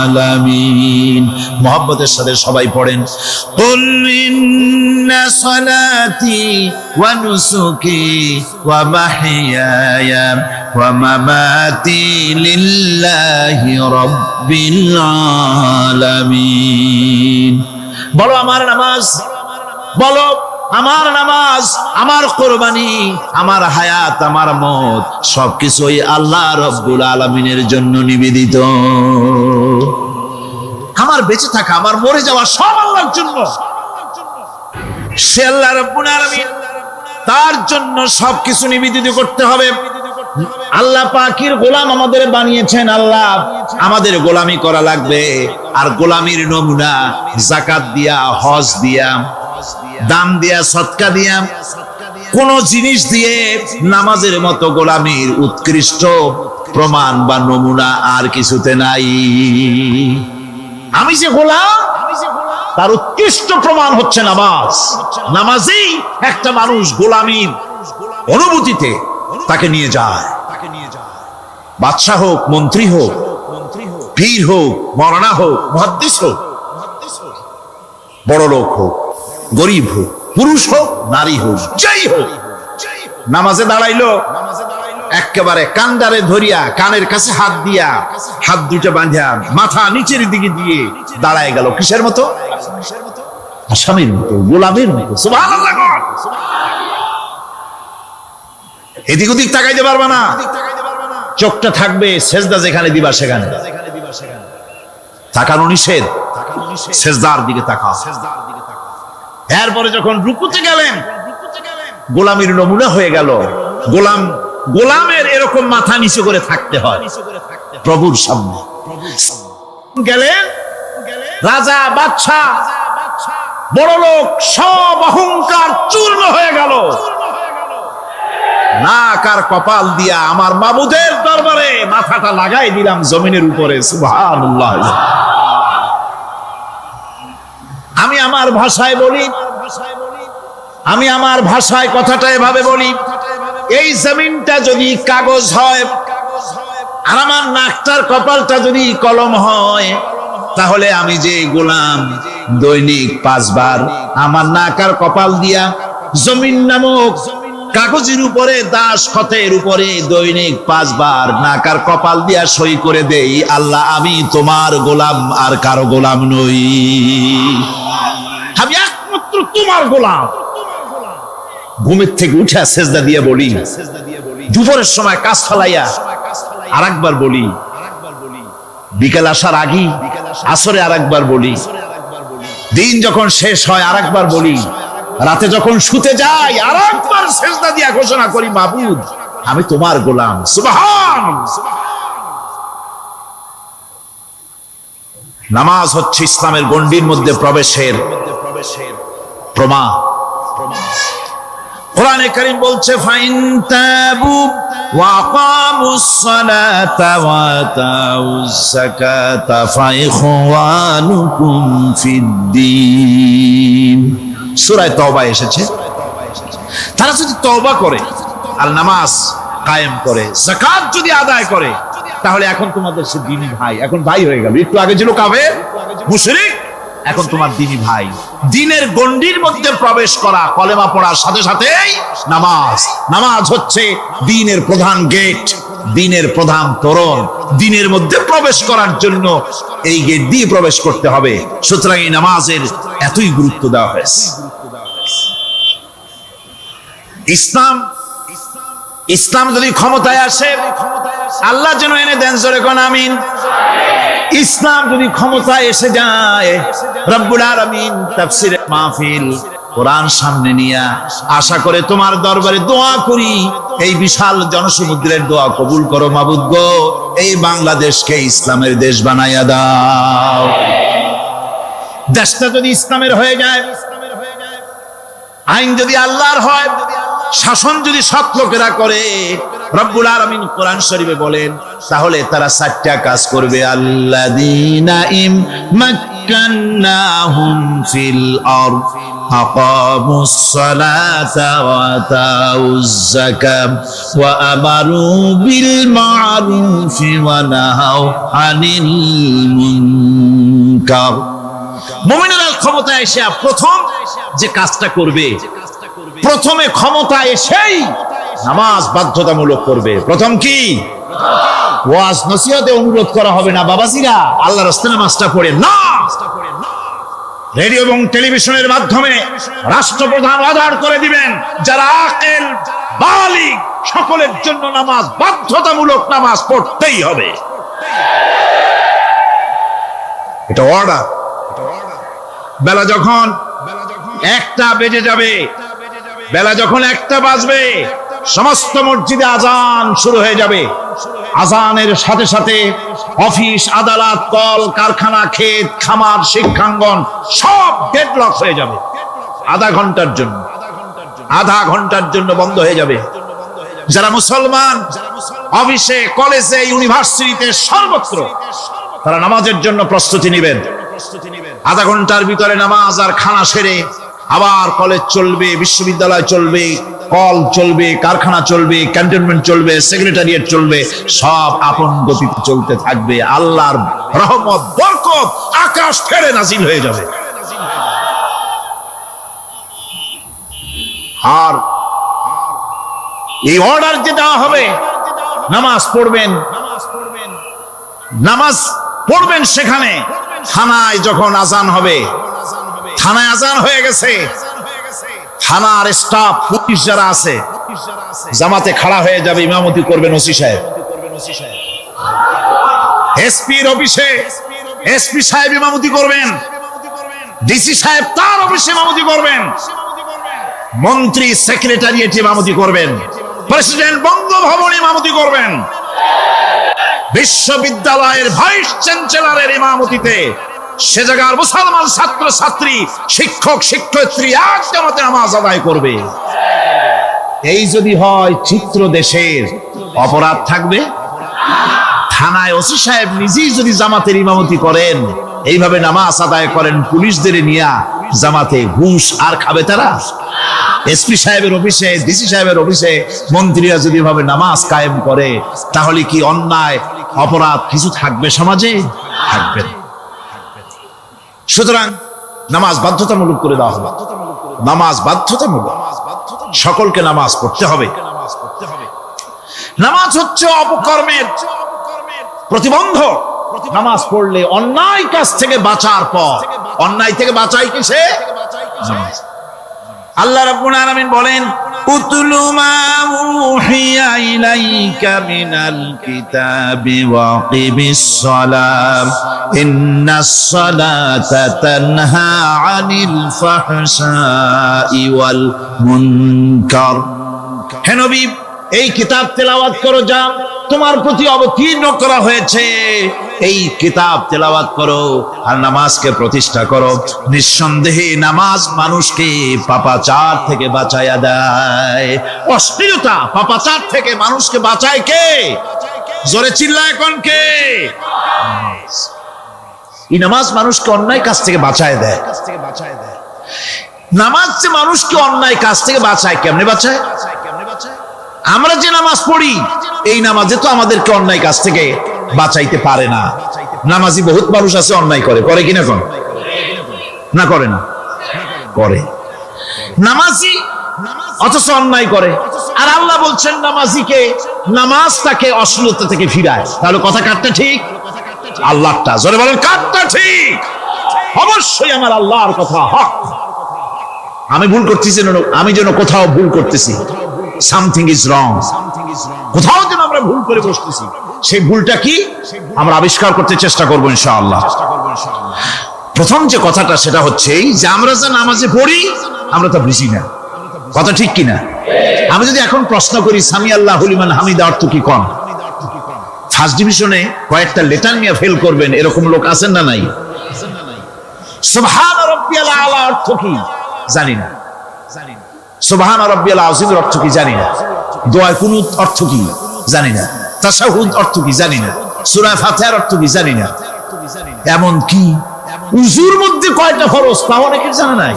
আলামিন। মুহাব্বতের সাথে সবাই পড়েন, কুল ইন্না সালাতি ওয়া নুসুকি ওয়া মাহইয়ায়া ওয়া মামাতি লিল্লাহি রাব্বিল আলামিন। বলো আমার নামাজ, বলো আমার নামাজ, আমার কোরবানি, আমার হায়াত, আমার মত সবকিছুই আল্লাহ রব্বুল আলামিনের জন্য নিবেদিত। আমার বেঁচে থাকা, আমার মরে যাওয়া সব আল্লাহর জন্য। সে আল্লাহ রব্বুল আলামিন, তার জন্য সবকিছু নিবেদিত করতে হবে। আল্লাহ পাকের গোলাম আমাদের বানিয়েছেন, আল্লাহ আমাদের গোলামি করা লাগবে। আর গোলামির নমুনা যাকাত দিয়া, হজ দিয়া, দান দিয়া, সদকা দিয়া, কোন জিনিস দিয়ে নামাজের মতো গোলামির উৎকৃষ্ট প্রমাণ বা নমুনা আর কিছুতে নাই। আমি যে গোলাম, তার উৎকৃষ্ট প্রমাণ হচ্ছে নামাজ। নামাজেই একটা মানুষ গোলামির অনুভূতিতে তাকে নিয়ে যায়। বাদশাহ হোক, মন্ত্রী হোক, পীর হোক, মওলানা হোক, মুহাদ্দিস হোক, বড় লোক হোক, গরিব হোক, পুরুষ হোক, নারী হোক, যাই হোক, নামাজে দাঁড়াইলো, একেবারে কান্দারে ধরিয়া কানের কাছে হাত দিয়া, হাত দুটো বাঁধিয়া মাথা নিচের দিকে দিয়ে দাঁড়ায় গেল। কিসের মতো? আসামির মতো, গোলামের মতো। সুবহানাল্লাহ। এদিক ওদিক তাকাইতে পারবা না, চোখটা থাকবে সেজদা যেখানে দিবা সেখানে। তাকানো নিষেধ, সেজদার দিকে তাকা। এরপরে যখন রুকুতে গেলেন, গোলামের নমুনা হয়ে গেল। গোলামের এরকম মাথা নিচু করে থাকতে হয় প্রভুর সামনে। গেলেন রাজা, বাদশা, বড় লোক, সব অহংকার চূর্ণ হয়ে গেল। নাক আর কপাল দিয়া আমার মাবুদের দরবারে মাথাটা লাগাই দিলাম জমিনের উপরে। সুবহানাল্লাহ। আমি আমার ভাষায় বলি, আমি আমার ভাষায় কথাটা এভাবে বলি, এই জমিনটা যদি কাগজ হয় আর আমার নাকটার কপালটা যদি কলম হয়, তাহলে আমি যে গোলাম দৈনিক 5 বার আমার নাক আর কপাল দিয়া জমিন নামক কাগজের উপরে, দাস খতের উপরে দৈনিক 5 বার নাক আর কপাল দিয়া সই করে দেই, আল্লাহ আমি তোমার গোলাম, আর কারো গোলাম নই। আমি একমাত্র তোমার গোলাম। ঘুমের থেকে উঠে সেজদা দিয়ে বলি, দুপুরের সময় কাজ ফেলাইয়া আরেকবার বলি, বিকেল আসার আগে আসরে আরেকবার বলি, দিন যখন শেষ হয় আরেকবার বলি, রাতে যখন শুতে যাই আরেকবার সেজদা দিয়া ঘোষণা করি, মাবুদ আমি তোমার গোলাম। সুবহানাল্লাহ। নামাজ হচ্ছে ইসলামের গণ্ডির মধ্যে প্রবেশের প্রমাণ। কোরআনে কারীম বলছে, ফাইন তাবু ওয়া আকামুস সালাতা ওয়া আতাউজ যাকাতা ফাইখওয়ানুকুম ফিদ্দীন। সূরা তওবা এসেছে। তারা যদি তওবা করে আর নামাজ কায়েম করে, যাকাত যদি আদায় করে, তাহলে এখন তোমাদের সে দ্বীনি ভাই, এখন ভাই হয়ে গেল। একটু আগে ছিল কাফের, মুশরিক, এখন তোমার দ্বীনি ভাই। দ্বীনের গণ্ডির মধ্যে প্রবেশ করা, কলেমা পড়ার সাথে সাথেই নামাজ। নামাজ হচ্ছে দ্বীনের প্রধান গেট, দ্বীনের প্রধান তোরণ। দ্বীনের মধ্যে প্রবেশ করার জন্য এই গেট দিয়ে প্রবেশ করতে হবে। সুতরাং এই নামাজের এতই গুরুত্ব দেওয়া হয়েছে। ইসলাম যদি ক্ষমতায় আসে, আল্লাহ যেন এনে দেন, জোরে কোন আমিন। ইসলাম যদি ক্ষমতায় এসে যায়, রব্বুল আলামিন তাফসীরে মাহফিল, কোরআন সামনে নিয়ে আশা করে তোমার দরবারে দোয়া করি, এই বিশাল জনসমুদ্রের দোয়া কবুল করো মাবুদ গো, এই বাংলাদেশকে ইসলামের দেশ বানাইয়া দাও। দেশটা যদি ইসলামের হয়ে যায়, আইন যদি আল্লাহর হয়, শাসন যদি সৎ লোকেরা করে, রব্বুল আলামিন কোরআন শরীফে বলেন, তাহলে তারা 4টা কাজ করবে। আল্লাযীনা مكناهم في الأرض أقاموا الصلاة وآتوا الزكاة وأمروا بالمعروف ونهوا عن المنكر মুমিনেরা ক্ষমতা এসে প্রথম যে কাজটা করবে, প্রথমে ক্ষমতা এসেই নামাজ বাধ্যতামূলক করবে। প্রথম কি? ওয়াজ নসিহতে অনুরোধ করা হবে না, বাবাজিরা আল্লাহর রাস্তায় নামাজটা পড়েন না। রেডিও এবং টেলিভিশনের মাধ্যমে রাষ্ট্রপ্রধান অর্ডার করে দিবেন যারা আকেল বালিগ সকলের জন্য নামাজ বাধ্যতামূলক, নামাজ পড়তেই হবে, এটা অর্ডার। বেলা যখন 1টা বেজে যাবে, বেলা যখন 1টা বাজবে, সমস্ত মসজিদে আজান শুরু হয়ে যাবে। আজানের সাথে সাথে অফিস, আদালত, কল কারখানা, ক্ষেত খামার, শিক্ষাঙ্গন সব ডেডলক হয়ে যাবে। আধা ঘন্টার জন্য বন্ধ হয়ে যাবে। যারা মুসলমান অফিসে, কলেজে, ইউনিভার্সিটিতে, সর্বত্র তারা নামাজের জন্য প্রস্তুতি নেবেন। আধা ঘন্টার ভিতরে নামাজ আর খানা সেরে আবার কলেজ চলবে, বিশ্ববিদ্যালয় চলবে, কল চলবে, কারখানা চলবে, ক্যান্টনমেন্ট চলবে, সেক্রেটারিয়েট চলবে, সব আপন গতিতে চলতে থাকবে। আল্লাহর রহমত, বরকত আকাশ ফেরে নাজিল হয়ে যাবে। আর এই অর্ডার যে দেওয়া হবে, নামাজ পড়বেন, নামাজ পড়বেন সেখানে। থানায় যখন আজান হবে, থানায় আজান হয়ে গেছে, থানার স্টাফ, পুলিশ যারা আছে জামাতে খাড়া হয়ে যাবে, ইমামতি করবেন ওসি সাহেব। এসপির অফিসে এসপি সাহেব ইমামতি করবেন, ডিসি সাহেব তার অফিসে ইমামতি করবেন, মন্ত্রী সেক্রেটারিয়েট ইমামতি করবেন, প্রেসিডেন্ট বঙ্গভবনে ইমামতি করবেন, বিশ্ববিদ্যালয়ের ভাইস চ্যান্সেলরের ইমামতিতে সে জায়গার মুসলমান ছাত্র ছাত্রী, শিক্ষক শিক্ষয়িত্রী এক জামাতে নামাজ আদায় করবে। এই যদি হয় চিত্র দেশের, অপরাধ থাকবে? থানায় ওসি সাহেব নিজেই যদি জামাতের ইমামতি করেন, এইভাবে নামাজ আদায় করেন পুলিশদের নিয়ে জামাতে, ঘুষ আর খাবে তারা? এসপি সাহেবের অফিসে, ডিসি সাহেবের অফিসে মন্ত্রীরা যদি ভাবে নামাজ কায়েম করে, তাহলে কি অন্যায় অপরাধ কিছু থাকবে সমাজে? থাকবে না। সুতরাং নামাজ বাধ্যতামূলক করে দেওয়া হবে। নামাজ বাধ্যতামূলক, সকলকে নামাজ পড়তে হবে। নামাজ হচ্ছে অপকর্মের প্রতিবন্ধক। নামাজ পড়লে অন্যায় কাজ থেকে বাঁচার পর, অন্যায় থেকে বাঁচাই কিসে? নামাজ। আল্লাহ রাব্বুল আলামিন বলেন, উতলু মা উহিয়া ইলাইকা মিনাল কিতাবি ওয়া কিমিস সালাম ইন্নাস সালাতা তানহা আনিল ফাহশাই ওয়াল মুনকার। হে নবী, এই কিতাব তেলাওয়াত করো, যা তোমার প্রতি অবতীর্ণ করা হয়েছে, এই কিতাব তেলাওয়াত করো আর নামাজকে প্রতিষ্ঠা করো। নিঃসন্দেহে নামাজ মানুষকে পাপাচার থেকে বাঁচায়া দেয়। অশ্লীলতা, পাপাচার থেকে মানুষকে বাঁচায় কে? জোরে চিল্লায় কোন কে? এই নামাজ মানুষকে অন্যায় কাজ থেকে বাঁচায় দেয়। নামাজ যে মানুষকে অন্যায় কাজ থেকে বাঁচায়, কেমনে বাঁচায়? আমরা যে নামাজ পড়ি, এই নামাজে তো আমাদেরকে অন্যায় কাজ থেকে বাঁচাইতে পারে না। নামাজি বহুত মানুষ আছে অন্যায় করে, করে কিনা? কোন না করে না? করে। নামাজি অথচ অন্যায় করে। আর আল্লাহ বলছেন নামাজিকে, নামাজ তাকে অশ্লীলতা থেকে ফিরায়। তাহলে কথা কাটটা ঠিক? আল্লাহটা জোরে বলেন, কাটটা ঠিক? অবশ্যই আমার আল্লাহর কথা হক। আমি ভুল করতেছি, আমি যেন কোথাও ভুল করতেছি, সামথিং ইজ রং, কোথাও যেন আমরা ভুল করে বসতেছি, সেই ভুলটা কি আমরা আবিষ্কার করতে চেষ্টা করবো ইনশাআল্লাহ। প্রথম যে কথাটা সেটা হচ্ছে যে আমরা যা নামাজে পড়ি আমরা তা বুঝি না। কথা ঠিক কিনা? আমি যদি এখন প্রশ্ন করি সামি আল্লাহু লিমান হামিদা অর্থ কি, কোন ফার্স্ট ডিভিশনে কয়েকটা লেটার নিয়ে ফেল করবেন, এরকম লোক আছেন না নাই? সুবহান রাব্বিয়াল আলা অর্থ কি জানি না, সুবহান রাব্বিয়াল আযীমের অর্থ কি জানি না, দোয়া কুনুত অর্থ কি জানি না, তাশাহুদ অর্থ কি জানি না, সূরা ফাতিহার অর্থ কি জানি না। এমন কি উজুর মধ্যে কয়টা ফরজ তা অনেকের জানা নাই।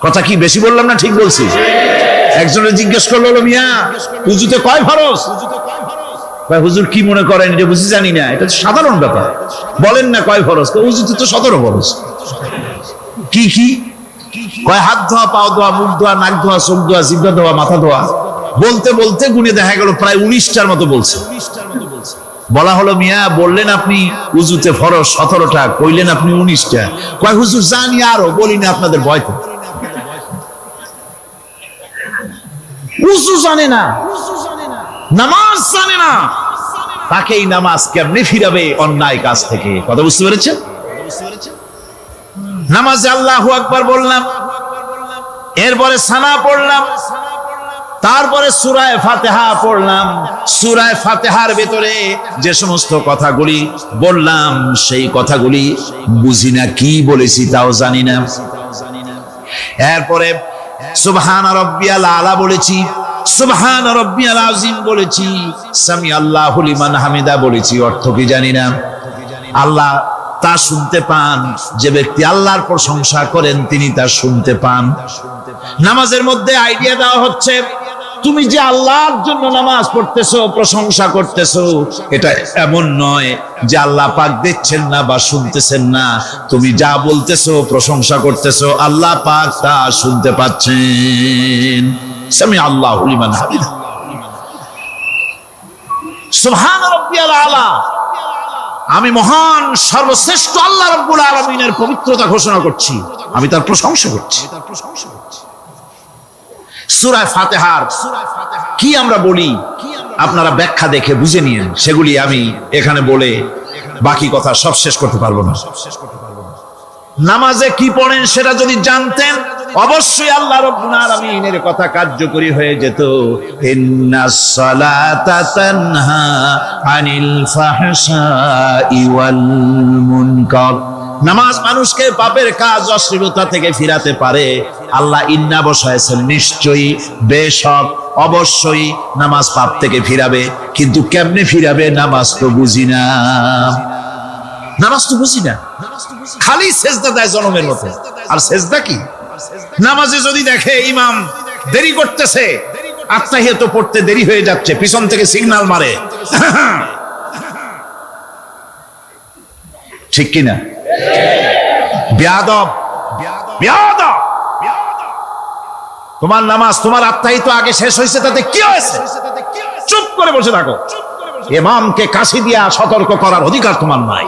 কথা কি বেশি বললাম না ঠিক বলছি? একজনে জিজ্ঞেস করলো, মিয়া উজুতে কয় ফরজ? হুজুর কি মনে করেন এটা বুঝি জানি না, এটা সাধারণ ব্যাপার, বলেন না কয় ফরজ? উজুতে তো 17 ফরজ। কি কি কয়? হাত ধোয়া, পাও ধোয়া, মুখ ধোয়া, নাক ধোয়া, চোখ ধোয়া, জিহ্বা ধোয়া, মাথা ধোয়া। বলতে বলতে গুনে দেখা গেল প্রায় 19টার মতো বলছে। বলা হলো, মিয়া বললেন আপনি উজুতে ফরজ 17টা, কইলেন আপনি 19টা। কয় হুজুর জানি আরো, বলি না আপনাদের ভয়তে। উজু জানে না, নামাজ জানে না, তাকেই নামাজ কেমনে ফিরাবে অন্যায় কাজ থেকে? কথা বুঝতে পেরেছেন? নামাজে আল্লাহু আকবার বললাম, এরপরে সানা পড়লাম, তারপরে সূরা ফাতিহা পড়লাম। সূরা ফাতিহার ভিতরে যে সমস্ত কথাগুলি বললাম সেই কথাগুলি বুঝি না, কি বলেছি তাও জানি না। এরপরে সুবহান রাব্বিয়াল আলা বলেছি, সুবহান রাব্বিয়াল আযীম বলেছি, সামি আল্লাহু লিমান হামিদা বলেছি, অর্থ কি জানি না। আল্লাহ তা শুনতে পান, যে ব্যক্তি আল্লাহর প্রশংসা করেন তিনি তা শুনতে পান। নামাজের মধ্যে আইডিয়া দেওয়া হচ্ছে, তুমি যে আল্লাহর জন্য নামাজ পড়তেছো, প্রশংসা করতেছো, এটা এমন নয় যে আল্লাহ পাক দেখছেন না বা শুনতেছেন না। তুমি যা বলতেছো, প্রশংসা করতেছো, আল্লাহ পাক তা শুনতে পাচ্ছেন। সামি আল্লাহু লিমান হামিদা, সুবহান রাব্বিয়াল আলা। আমি মহান সর্বশ্রেষ্ঠ আল্লাহ রাব্বুল আলামিনের পবিত্রতা ঘোষণা করছি, আমি তার প্রশংসা করছি। সূরা ফাতিহার কি আমরা বলি আপনারা ব্যাখ্যা দেখে বুঝে নিন, সেগুলি আমি এখানে বলে বাকি কথা সব শেষ করতে পারবো না। নামাজে কি পড়েন সেটা যদি জানতেন, অবশ্যই আল্লাহ রাব্বুল আলামিনের কথা কার্যকরী হয়ে যেত। ইন্নাস সালাতা তানহা আনিল ফাহশাই ওয়াল মুনকার। নামাজ মানুষকে পাপের কাজ, অশ্লীলতা থেকে ফিরাতে পারে। আল্লাহ ইন্না বসায়ছেন, নিশ্চয়ই, বেশক, অবশ্যই নামাজ পাপ থেকে ফিরাবে। কিন্তু কেমনে ফিরাবে নামাজ তো বুঝি না, নামাজ তো বুঝি না। খালি সেজদা দেয় জনমের মতো, আর সেজদা কি? নামাজে যদি দেখে ইমাম দেরি করতেছে, আত্তাহিয়াত পড়তে দেরি হয়ে যাচ্ছে, পিছন থেকে সিগন্যাল মারে, ঠিক কিনা? বেয়াদব, বেয়াদব। তোমার নামাজ, তোমার আত্তাহিয়াত আগে শেষ হয়েছে, তাতে কি হয়েছে? চুপ করে বসে থাকো। ইমামকে কাশি দিয়া সতর্ক করার অধিকার তোমার নাই।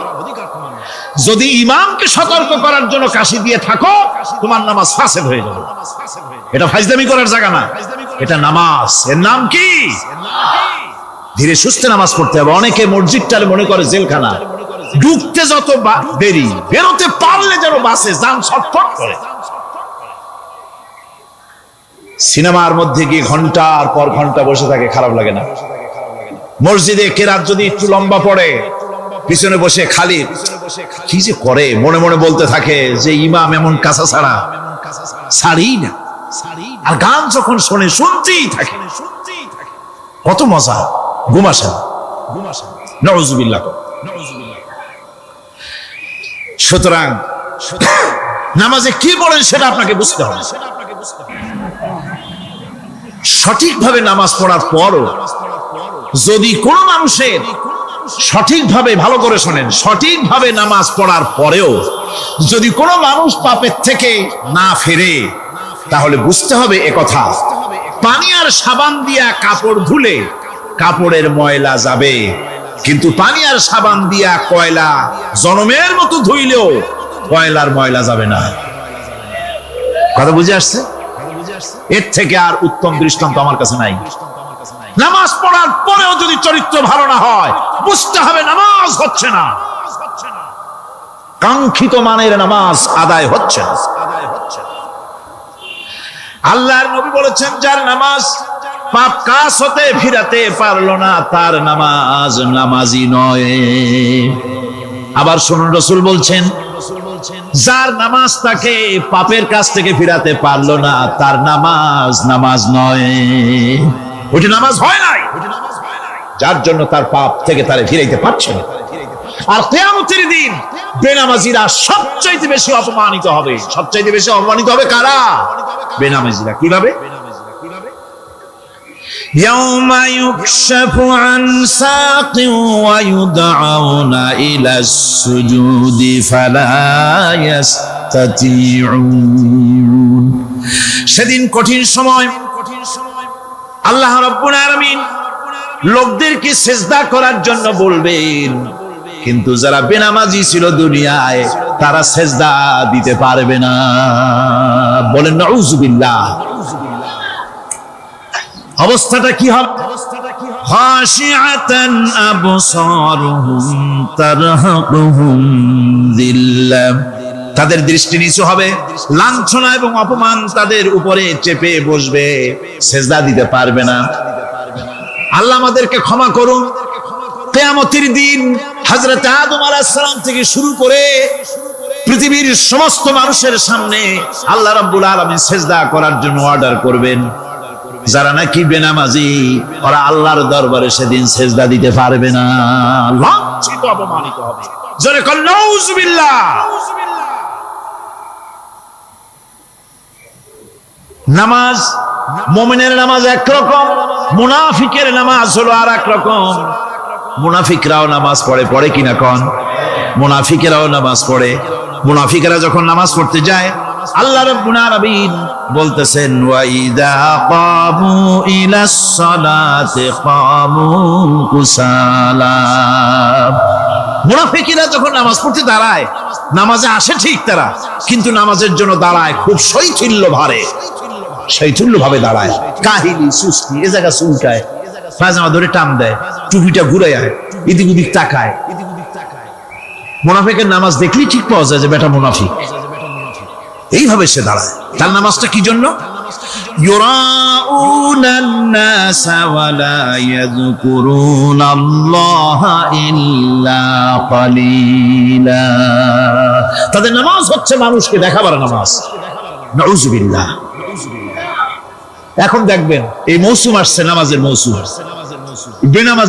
যদি ইমামকে সতর্ক করার জন্য কাশি দিয়ে থাকো, তোমার নামাজ ফাসেদ হয়ে যাবে। এটা ফাজলামি করার জায়গা না, এটা নামাজ। এর নাম কি? ধীরে সুস্থে নামাজ পড়তে হবে। অনেকে মসজিদটারে মনে করে জেলখানা, ঢুকতে যত দেরি, বেরোতে পারলে যেন বাসে যান ছটফট করে। সিনেমার মধ্যে গিয়ে ঘন্টার পর ঘন্টা বসে থাকে, খারাপ লাগে না? মসজিদে কেরাত যদি একটু লম্বা পড়ে, পিছনে বসে খালি কি যে করে, মনে মনে বলতে থাকে যে ইমাম এমন কাঁচা ছাড়া ছাড়ি না। আর গান যখন শোনে শুনতেই থাকে, কত মজা, ঘুম আসে না। নাউযুবিল্লাহ। সুতরাং নামাজে কি পড়েন সেটা আপনাকে বুঝতে হবে। সঠিকভাবে নামাজ পড়ার পরও যদি কোন মানুষের সঠিকভাবে, ভালো করে শোনেন, সঠিকভাবে নামাজ পড়ার পরেও যদি কোনো মানুষ পাপের থেকে না ফেরে, তাহলে বুঝতে হবে একথা, পানি আর সাবান দিয়া কাপড় ধুলে কাপড়ের ময়লা যাবে, কিন্তু পানি আর সাবান দিয়া কয়লা জনমের মতো ধুইলেও কয়লার ময়লা যাবে না। কথা বুঝে আসছে? এর থেকে আর উত্তম দৃষ্টান্ত আমার কাছে নাই। নামাজ পড়ার পরেও যদি চরিত্র ভালো না হয়, বুঝতে হবে নামাজ হচ্ছে না, কাঙ্ক্ষিত মানের নামাজ আদায় হচ্ছে না। আল্লাহর নবী বলেছেন, যার নামাজ পাপ কাজ হতে ফিরাতে পারলো না, তার নামাজ নামাজি নয়। আবার শুনুন, রাসূল বলছেন, যার নামাজ তাকে পাপের কাজ থেকে ফিরাতে পারলো না, তার নামাজ নামাজ নয়, ওইটা নামাজ হয় নাই, যার জন্য তার পাপ থেকে তারে ফিরাইতে পারছে না। আর কিয়ামতের দিন বেনামাজিরা সবচাইতে বেশি অপমানিত হবে। সবচাইতে বেশি অপমানিত হবে কারা? বেনামাজিরা। কিভাবে? يوم يكشف عن ساق ويدعون إلى السجود فلا يستطيعون সেদিন কঠিন সময় আল্লাহ রাব্বুল আলামিন লোকদেরকে সিজদা করার জন্য বলবেন, কিন্তু যারা বেনামাজি ছিল দুনিয়ায় তারা সিজদা দিতে পারবে না। বলেন নাউযুবিল্লাহ। অবস্থাটা কি হবে? খাশিআতান আবসারুহুম তারহাকুহুম যিল্লাহ, তাদের দৃষ্টি নিচু হবে, লাঞ্ছনা এবং অপমান তাদের উপরে চেপে বসবে, সিজদা দিতে পারবে না। আল্লাহ আমাদেরকে ক্ষমা করুন। কিয়ামতের দিন হযরত আদম আলাইহিস সালাম থেকে শুরু করে পৃথিবীর সমস্ত মানুষের সামনে আল্লাহ রাব্বুল আলামিন সিজদা করার জন্য অর্ডার করবেন। যারা নাকি বেনামাজি ওরা আল্লাহর দরবারে সেদিন সিজদা দিতে পারবে না, লাঞ্ছিত অপমানিত হবে। জোরে কল নাউযুবিল্লাহ। নামাজ, মুমিনের নামাজ একরকম, মুনাফিকের নামাজ হলো আর এক রকম। মুনাফিকরাও নামাজ পড়ে, পড়ে কিনা কোন? মুনাফিকেরাও নামাজ পড়ে। মুনাফিকেরা যখন নামাজ পড়তে যায় আল্লাহ রাব্বুল আলামিন বলতেছেন ওয়াইদা কামু ইলাস সালাতি কামু কুসালা। মুনাফিকরা যখন নামাজ পড়তে দাঁড়ায়, নামাজে আসে ঠিক তারা, কিন্তু নামাজের জন্য দাঁড়ায় খুব শৈথিল্য ভাবে দাঁড়ায়, কাহিনী সুস্তি, এ জায়গা চুলকায়, পায়জামা ধরে টান দেয়, টুপিটা ঘুরায়, এদিক ওদিক তাকায়। মুনাফিকের নামাজ দেখলেই ঠিক পাওয়া যায় যে বেটা মুনাফিক। এইভাবে সে দাঁড়ায়। তার নামাজটা কি জন্য? ইউরাউনান নাসা ওয়া লা ইয়াযকুরুনাল্লাহা ইল্লা কালিলা। তাদের নামাজ হচ্ছে মানুষকে দেখাবার নামাজ। নাউযুবিল্লাহ। এখন দেখবেন এই মৌসুম আসছে, নামাজের মৌসুম। বেনামাজ